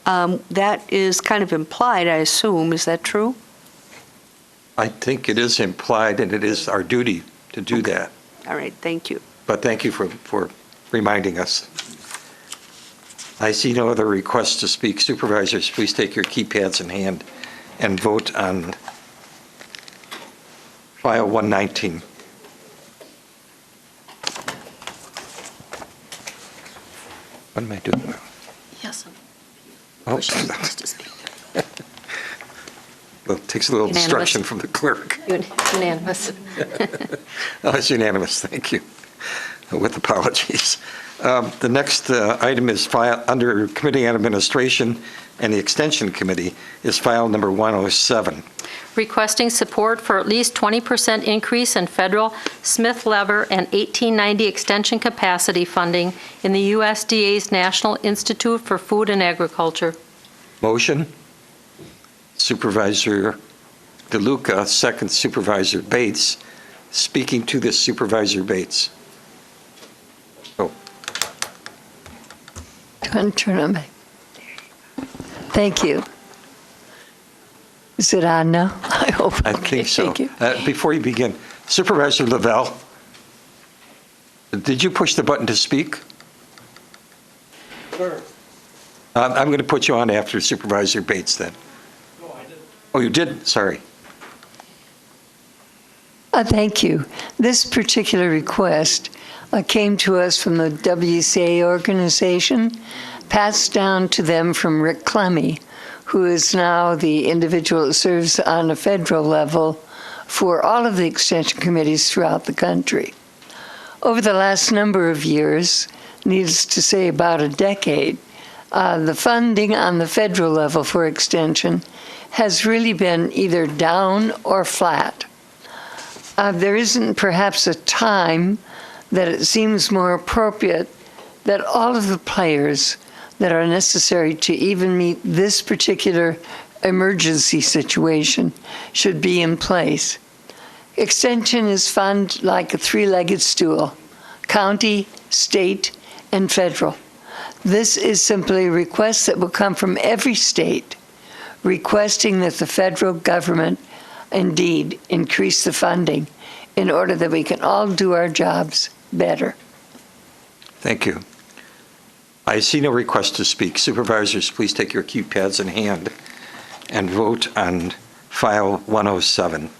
That is kind of implied, I assume. Is that true? I think it is implied, and it is our duty to do that. All right, thank you. But thank you for reminding us. I see no other requests to speak. Supervisors, please take your keypads in hand and vote on file 119. What am I doing now? Yes. Oh. Well, it takes a little Unanimous. instruction from the clerk. Unanimous. Oh, it's unanimous, thank you. With apologies. The next item is file under Committee on Administration and the Extension Committee is file number 107. Requesting support for at least 20% increase in federal Smith-Lever and 1890 extension capacity funding in the USDA's National Institute for Food and Agriculture. Motion. Supervisor DeLuca, second Supervisor Bates. Speaking to this, Supervisor Bates. Turn on my. Thank you. Is it on now? I hope. I think so. Thank you. Before you begin, Supervisor Lavelle, did you push the button to speak? Sure. I'm going to put you on after Supervisor Bates then. No, I didn't. Oh, you did? Sorry. Thank you. This particular request came to us from the WCA organization, passed down to them from Rick Clemmy, who is now the individual that serves on a federal level for all of the extension committees throughout the country. Over the last number of years, needless to say about a decade, the funding on the federal level for extension has really been either down or flat. There isn't perhaps a time that it seems more appropriate that all of the players that are necessary to even meet this particular emergency situation should be in place. Extension is funded like a three-legged stool: county, state, and federal. This is simply a request that will come from every state requesting that the federal government indeed increase the funding in order that we can all do our jobs better. Thank you. I see no request to speak. Supervisors, please take your keypads in hand and vote on file 107.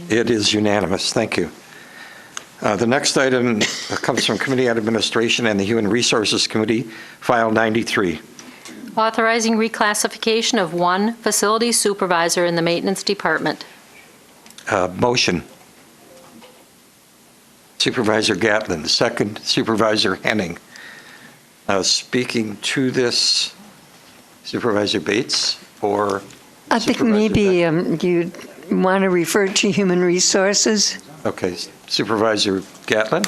It is unanimous. Thank you. The next item comes from Committee on Administration and the Human Resources Committee, file 93. Authorizing reclassification of one facility supervisor in the maintenance department. Motion. Supervisor Gatlin, second Supervisor Henning. Speaking to this, Supervisor Bates or I think maybe you want to refer to Human Resources. Okay, Supervisor Gatlin?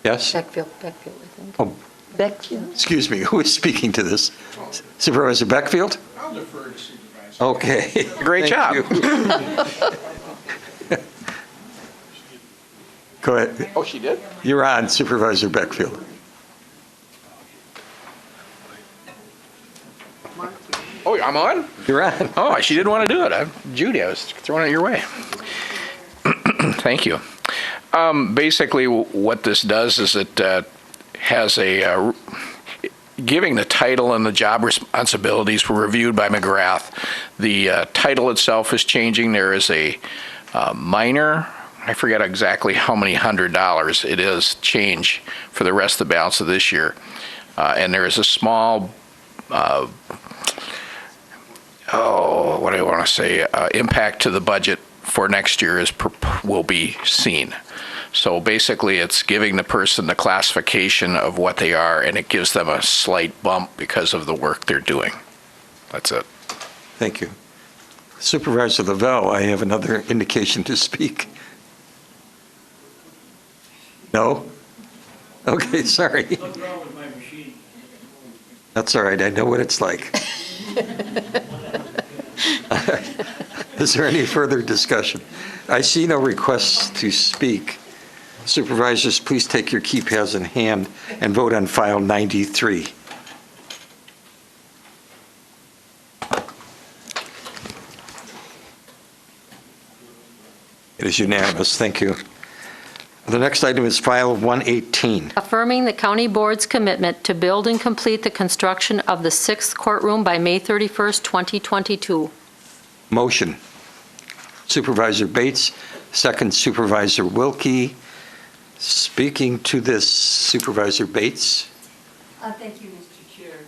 Yes? Beckfield, I think. Oh, Beckfield. excuse me, who is speaking to this? Supervisor Beckfield? I'll defer to Supervisor. Okay. Great job. Go ahead. Oh, she did? You're on, Supervisor Beckfield. Oh, I'm on? You're on. Oh, she didn't want to do it. Judy, I was throwing it your way. Thank you. Basically, what this does is it has a giving the title and the job responsibilities were reviewed by McGrath. The title itself is changing. There is a minor, I forget exactly how many $100 it is, change for the rest of the balance of this year. And there is a small, what do I want to say, impact to the budget for next year will be seen. So basically, it's giving the person the classification of what they are, and it gives them a slight bump because of the work they're doing. That's it. Thank you. Supervisor Lavelle, I have another indication to speak. No? Okay, sorry. What's wrong with my machine? That's all right, I know what it's like. Is there any further discussion? I see no requests to speak. Supervisors, please take your keypads in hand and vote on file 93. It is unanimous. Thank you. The next item is file 118. Affirming the county board's commitment to build and complete the construction of the 6th courtroom by May 31st, 2022. Motion. Supervisor Bates, second Supervisor Wilkie. Speaking to this, Supervisor Bates. Thank you, Mr. Chair.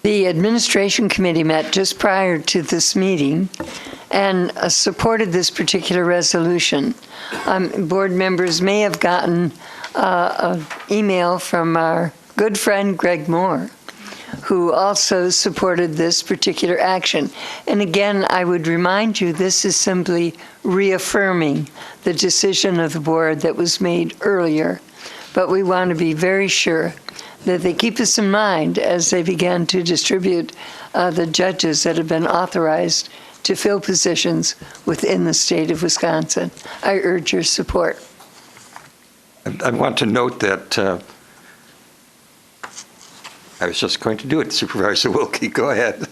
The Administration Committee met just prior to this meeting and supported this particular resolution. Board members may have gotten an email from our good friend Greg Moore, who also supported this particular action. And again, I would remind you, this is simply reaffirming the decision of the board that was made earlier. But we want to be very sure that they keep this in mind as they begin to distribute the judges that have been authorized to fill positions within the state of Wisconsin. I urge your support. I want to note that I was just going to do it. Supervisor Wilkie, go ahead.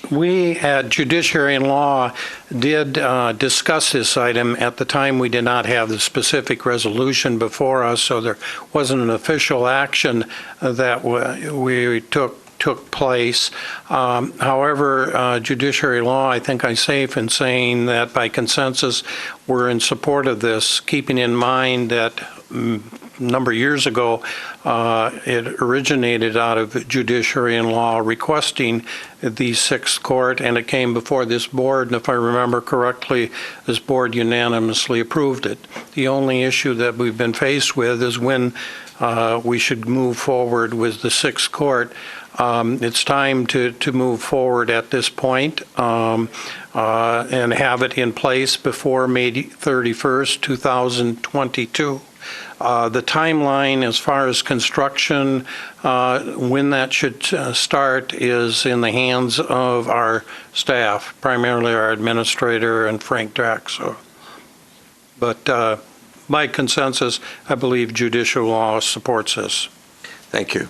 We at Judiciary and Law did discuss this item. At the time, we did not have the specific resolution before us, so there wasn't an official action that we took place. However, Judiciary Law, I think I'm safe in saying that by consensus, we're in support of this, keeping in mind that number of years ago, it originated out of Judiciary and Law requesting the 6th court, and it came before this board, and if I remember correctly, this board unanimously approved it. The only issue that we've been faced with is when we should move forward with the 6th court. It's time to move forward at this point and have it in place before May 31st, 2022. The timeline as far as construction, when that should start, is in the hands of our staff, primarily our administrator and Frank Draxler. But by consensus, I believe Judicial Law supports this. Thank you.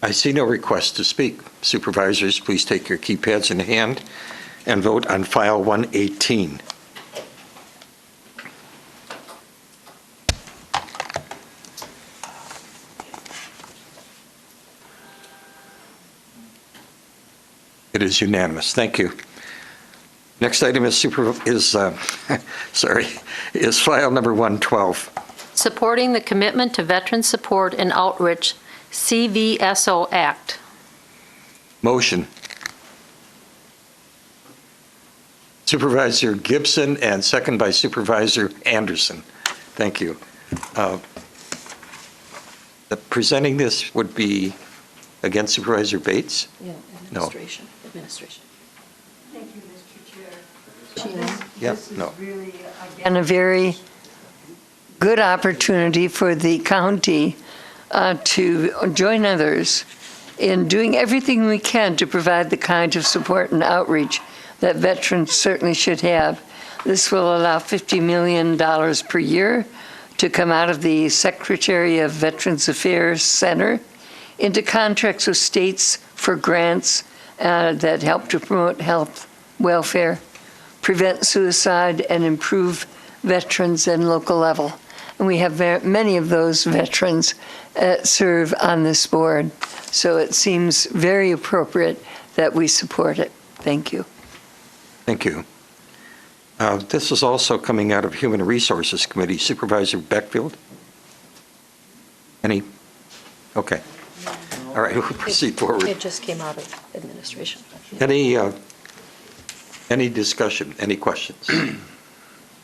I see no request to speak. Supervisors, please take your keypads in hand and vote on file 118. It is unanimous. Thank you. Next item is is file number 112. Supporting the Commitment to Veteran Support and Outreach CVSO Act. Motion. Supervisor Gibson and second by Supervisor Anderson. Thank you. Presenting this would be, again, Supervisor Bates? Yeah, administration. No. Administration. Thank you, Mr. Chair. Yes, no. Really, again, a very good opportunity for the county to join others in doing everything we can to provide the kind of support and outreach that veterans certainly should have. This will allow $50 million per year to come out of the Secretary of Veterans Affairs Center into contracts with states for grants that help to promote health, welfare, prevent suicide, and improve veterans at local level. And we have many of those veterans serve on this board. So it seems very appropriate that we support it. Thank you. Thank you. This is also coming out of Human Resources Committee. Supervisor Beckfield? Any? Okay. All right, we'll proceed forward. It just came out of administration. Any discussion, any questions?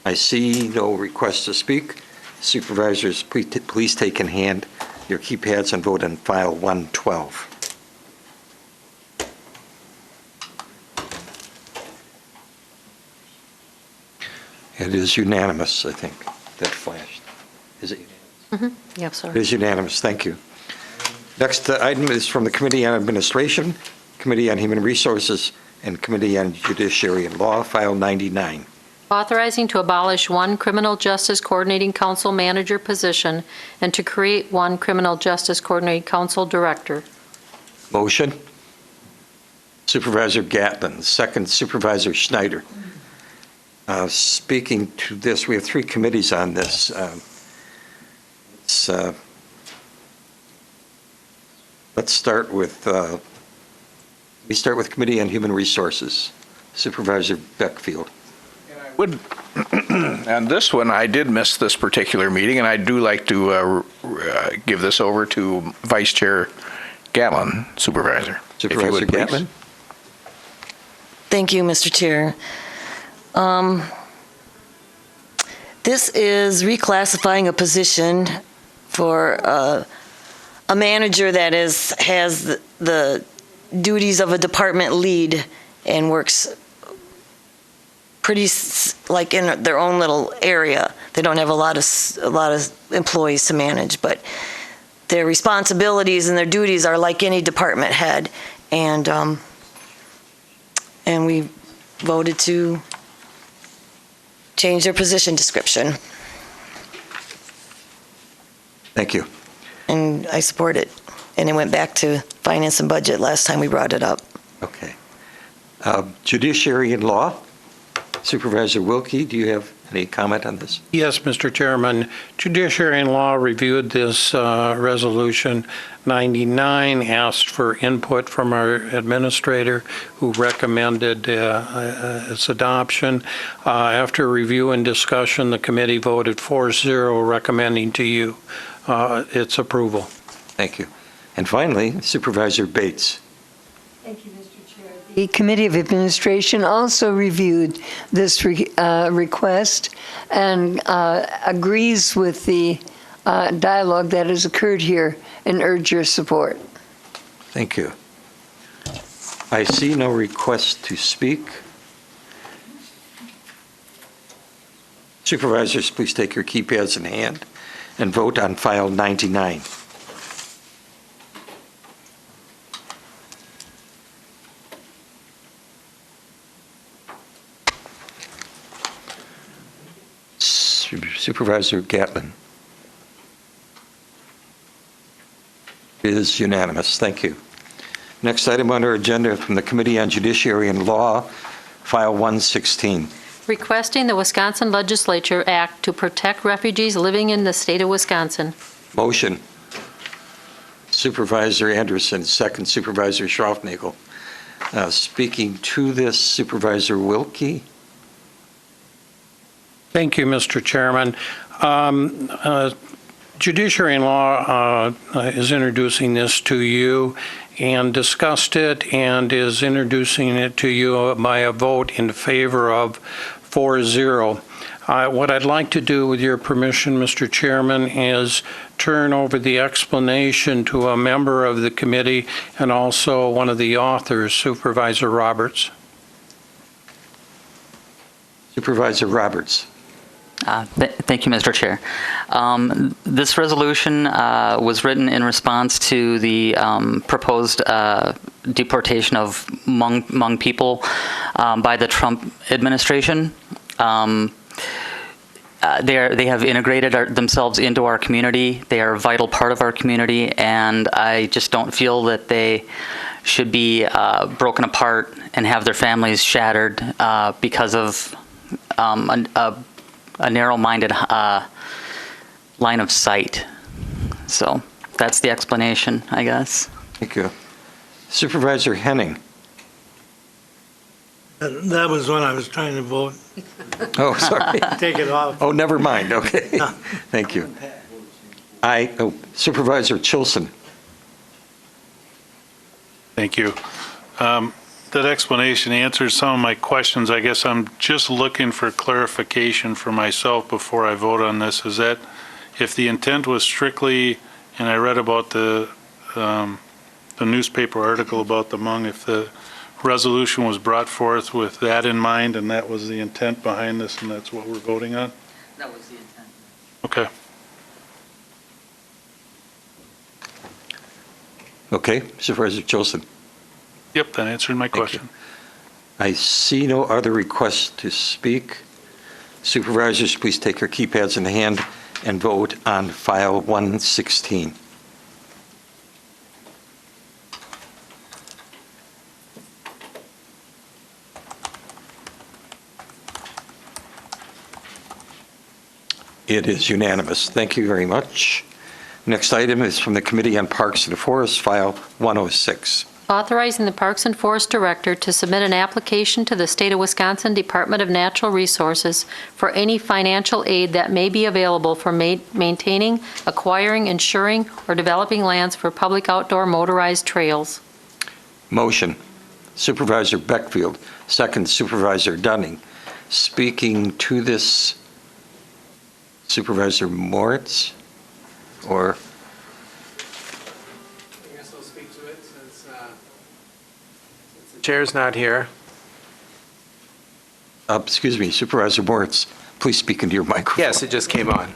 I see no request to speak. Supervisors, please take in hand your keypads and vote on file 112. It is unanimous, I think. That flashed. Is it unanimous? Mm-hmm. Yeah, sorry. It is unanimous. Thank you. Next item is from the Committee on Administration, Committee on Human Resources, and Committee on Judiciary and Law, File 99. Authorizing to abolish one criminal justice coordinating council manager position and to create one criminal justice coordinating council director. Motion. Supervisor Gatlin, second Supervisor Schneider. Speaking to this, we have 3 committees on this. Let's start with, we start with Committee on Human Resources. Supervisor Beckfield. On this one, I did miss this particular meeting, and I do like to give this over to Vice Chair Gatlin, Supervisor. Supervisor Gatlin. Thank you, Mr. Chair. This is reclassifying a position for a manager that has the duties of a department lead and works pretty like in their own little area. They don't have a lot of employees to manage, but their responsibilities and their duties are like any department head, and we voted to change their position description. Thank you. And I support it. And it went back to Finance and Budget last time we brought it up. Okay. Judiciary and Law, Supervisor Wilkie, do you have any comment on this? Yes, Mr. Chairman. Judiciary and Law reviewed this Resolution 99, asked for input from our administrator, who recommended its adoption. After review and discussion, the committee voted 4-0, recommending to you its approval. Thank you. And finally, Supervisor Bates. Thank you, Mr. Chair. The Committee of Administration also reviewed this request and agrees with the dialogue that has occurred here and urge your support. Thank you. I see no request to speak. Supervisors, please take your keypads in hand and vote on File 99. Supervisor Gatlin. It is unanimous. Thank you. Next item on our agenda from the Committee on Judiciary and Law, File 116. Requesting the Wisconsin Legislature act to protect refugees living in the state of Wisconsin. Motion. Supervisor Anderson, second Supervisor Schroffnagel. Speaking to this, Supervisor Wilkie. Thank you, Mr. Chairman. Judiciary and Law is introducing this to you and discussed it and is introducing it to you by a vote in favor of 4-0. What I'd like to do, with your permission, Mr. Chairman, is turn over the explanation to a member of the committee and also one of the authors, Supervisor Roberts. Supervisor Roberts. Thank you, Mr. Chair. This resolution was written in response to the proposed deportation of Hmong people by the Trump administration. They have integrated themselves into our community. They are a vital part of our community, and I just don't feel that they should be broken apart and have their families shattered because of a narrow-minded line of sight. So that's the explanation, I guess. Thank you. Supervisor Henning. That was when I was trying to vote. Oh, sorry. Take it off. Oh, never mind. Okay. Thank you. Supervisor Chilson. Thank you. That explanation answers some of my questions. I guess I'm just looking for clarification for myself before I vote on this. Is that if the intent was strictly, and I read about the newspaper article about the Hmong, if the resolution was brought forth with that in mind and that was the intent behind this and that's what we're voting on? That was the intent. Okay. Okay, Supervisor Jolson. Yep, that answered my question. I see no other requests to speak. Supervisors, please take your keypads in hand and vote on file 116. It is unanimous. Thank you very much. Next item is from the Committee on Parks and Forests, file 106. Authorizing the Parks and Forest Director to submit an application to the State of Wisconsin Department of Natural Resources for any financial aid that may be available for maintaining, acquiring, insuring, or developing lands for public outdoor motorized trails. Motion, Supervisor Beckfield, second Supervisor Dunning. Speaking to this, Supervisor Moritz, or? I guess I'll speak to it since the chair's not here. Excuse me, Supervisor Moritz, please speak into your microphone. Yes, it just came on.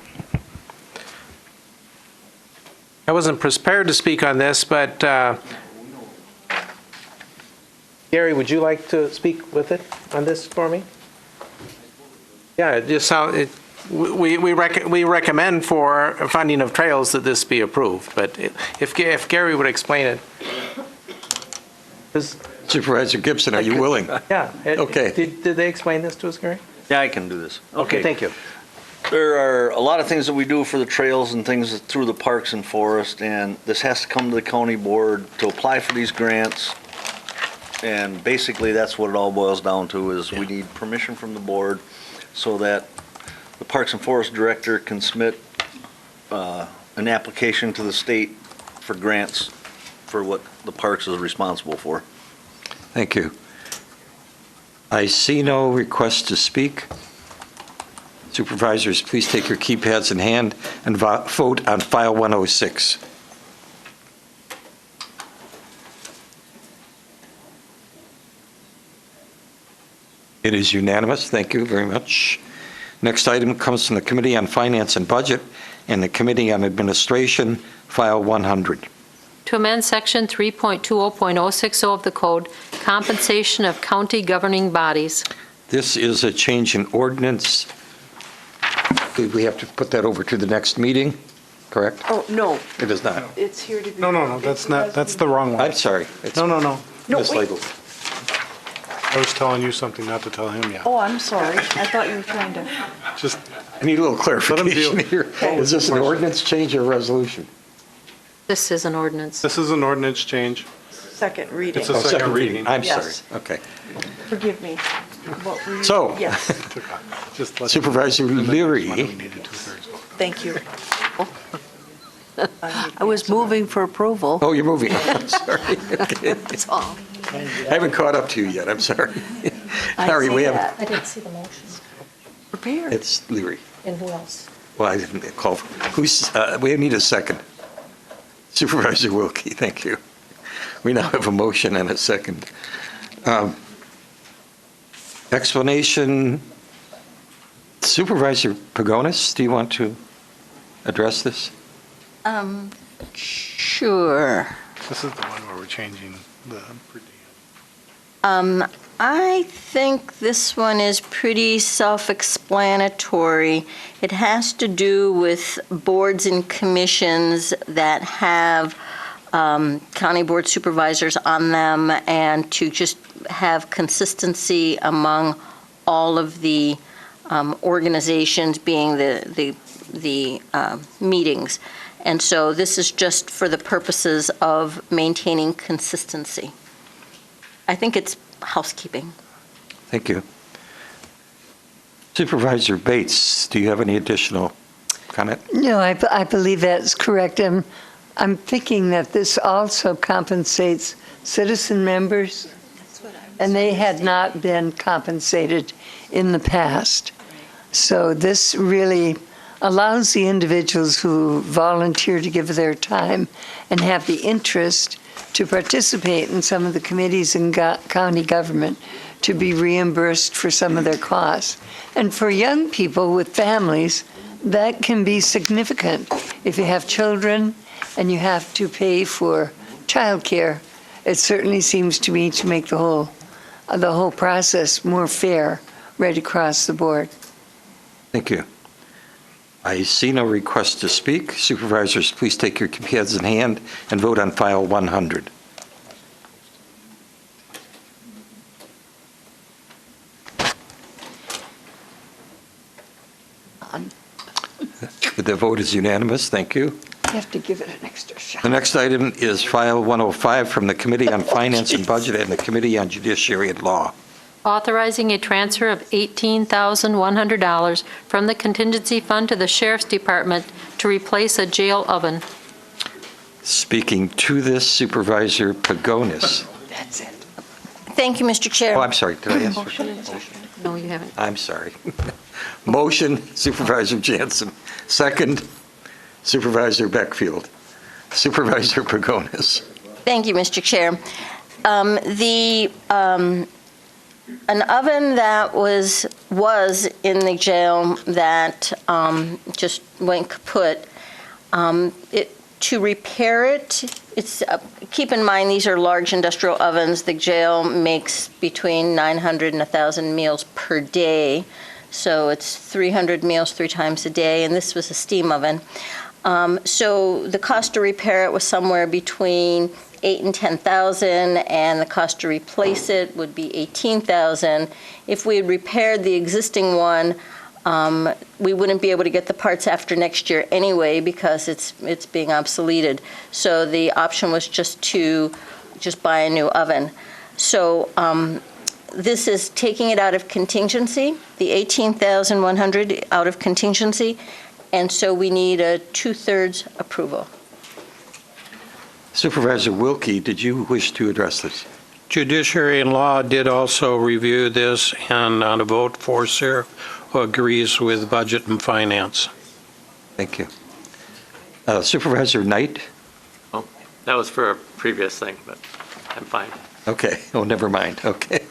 I wasn't prepared to speak on this, but Gary, would you like to speak with it on this for me? Yeah, it just sounds. We recommend for funding of trails that this be approved, but if Gary would explain it. Supervisor Gibson, are you willing? Yeah. Okay. Did they explain this to us, Gary? Yeah, I can do this. Okay, thank you. There are a lot of things that we do for the trails and things through the parks and forest, and this has to come to the county board to apply for these grants. And basically, that's what it all boils down to, is we need permission from the board so that the Parks and Forest Director can submit an application to the state for grants for what the parks is responsible for. Thank you. I see no request to speak. Supervisors, please take your keypads in hand and vote on file 106. It is unanimous. Thank you very much. Next item comes from the Committee on Finance and Budget and the Committee on Administration, file 100. To amend Section 3.20.060 of the Code, compensation of county governing bodies. This is a change in ordinance. Do we have to put that over to the next meeting, correct? Oh, no, It is not. it's here to be. No, that's not, that's the wrong one. I'm sorry. It's No. No, wait. mislabeled. I was telling you something not to tell him yet. Oh, I'm sorry. I thought you were trying to. Just I need a little clarification deal. here. Is this an ordinance change or a resolution? This is an ordinance. This is an ordinance change. Second reading. It's a second reading. I'm sorry. Yes. Okay. Forgive me. What were you? So- Yes, Just let- Supervisor Leary. We needed 2/3 vote. thank you. I was moving for approval. Oh, you're moving. I'm sorry. Okay. That's all. I haven't caught up to you yet. I'm sorry. Harry, we have, I didn't see the motion. Prepared. it's Leary. And who else? Well, I didn't call. We need a second. Supervisor Wilkie, thank you. We now have a motion and a second. Explanation. Supervisor Pagonis, do you want to address this? Sure. This is the one where we're changing the per diem. I think this one is pretty self-explanatory. It has to do with boards and commissions that have county board supervisors on them, and to just have consistency among all of the organizations being the meetings. And so this is just for the purposes of maintaining consistency. I think it's housekeeping. Thank you. Supervisor Bates, do you have any additional comment? No, I believe that's correct. I'm thinking that this also compensates citizen members, and they had not been compensated in the past. So this really allows the individuals who volunteer to give their time and have the interest to participate in some of the committees in county government to be reimbursed for some of their costs. And for young people with families, that can be significant. If you have children and you have to pay for childcare. It certainly seems to me to make the whole process more fair right across the board. Thank you. I see no request to speak. Supervisors, please take your pads in hand and vote on file 100. The vote is unanimous. Thank you. You have to give it an extra shot. The next item is file 105 from the Committee on Finance and Budget and the Committee on Judiciary and Law. Authorizing a transfer of $18,100 from the contingency fund to the Sheriff's Department to replace a jail oven. Speaking to this, Supervisor Pagonis. That's it. Thank you, Mr. Chair. Oh, I'm sorry. Did I answer? No, you haven't. I'm sorry. Motion, Supervisor Jansen. Second, Supervisor Beckfield. Supervisor Pagonis. Thank you, Mr. Chair. An oven that was in the jail that just went kaput, to repair it, keep in mind these are large industrial ovens. The jail makes between 900 and 1,000 meals per day, so it's 300 meals 3 times a day, and this was a steam oven. So the cost to repair it was somewhere between $8,000 and $10,000, and the cost to replace it would be $18,000. If we had repaired the existing one, we wouldn't be able to get the parts after next year anyway because it's being obsoleted. So the option was just to buy a new oven. So this is taking it out of contingency, the $18,100 out of contingency, and so we need a 2/3 approval. Supervisor Wilkie, did you wish to address this? Judiciary and Law did also review this, and on a vote 4-0 agrees with Budget and Finance. Thank you. Supervisor Knight? Oh, that was for a previous thing, but I'm fine. Okay. Oh, never mind. Okay.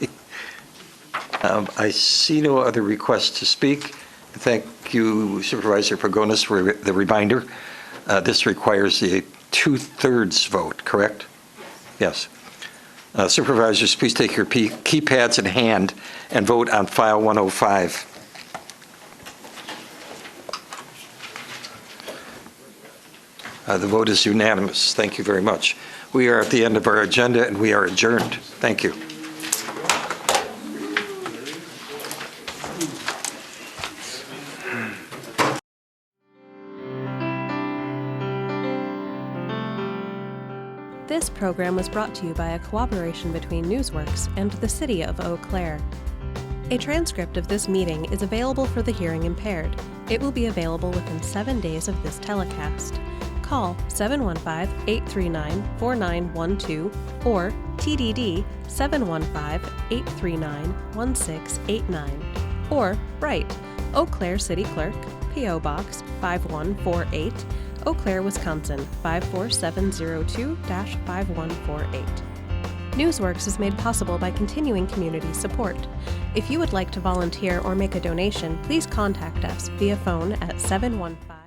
I see no other requests to speak. Thank you, Supervisor Pagonis, for the reminder. This requires a 2/3 vote, correct? Yes. Supervisors, please take your keypads in hand and vote on file 105. The vote is unanimous. Thank you very much. We are at the end of our agenda and we are adjourned. Thank you. This program was brought to you by a cooperation between Newsworks and the City of Eau Claire. A transcript of this meeting is available for the hearing impaired. It will be available within 7 days of this telecast. Call 715-839-4912 or TDD 715-839-1689 or write Eau Claire City Clerk, P.O. Box 5148, Eau Claire, Wisconsin 54702-5148. Newsworks is made possible by continuing community support. If you would like to volunteer or make a donation, please contact us via phone at 715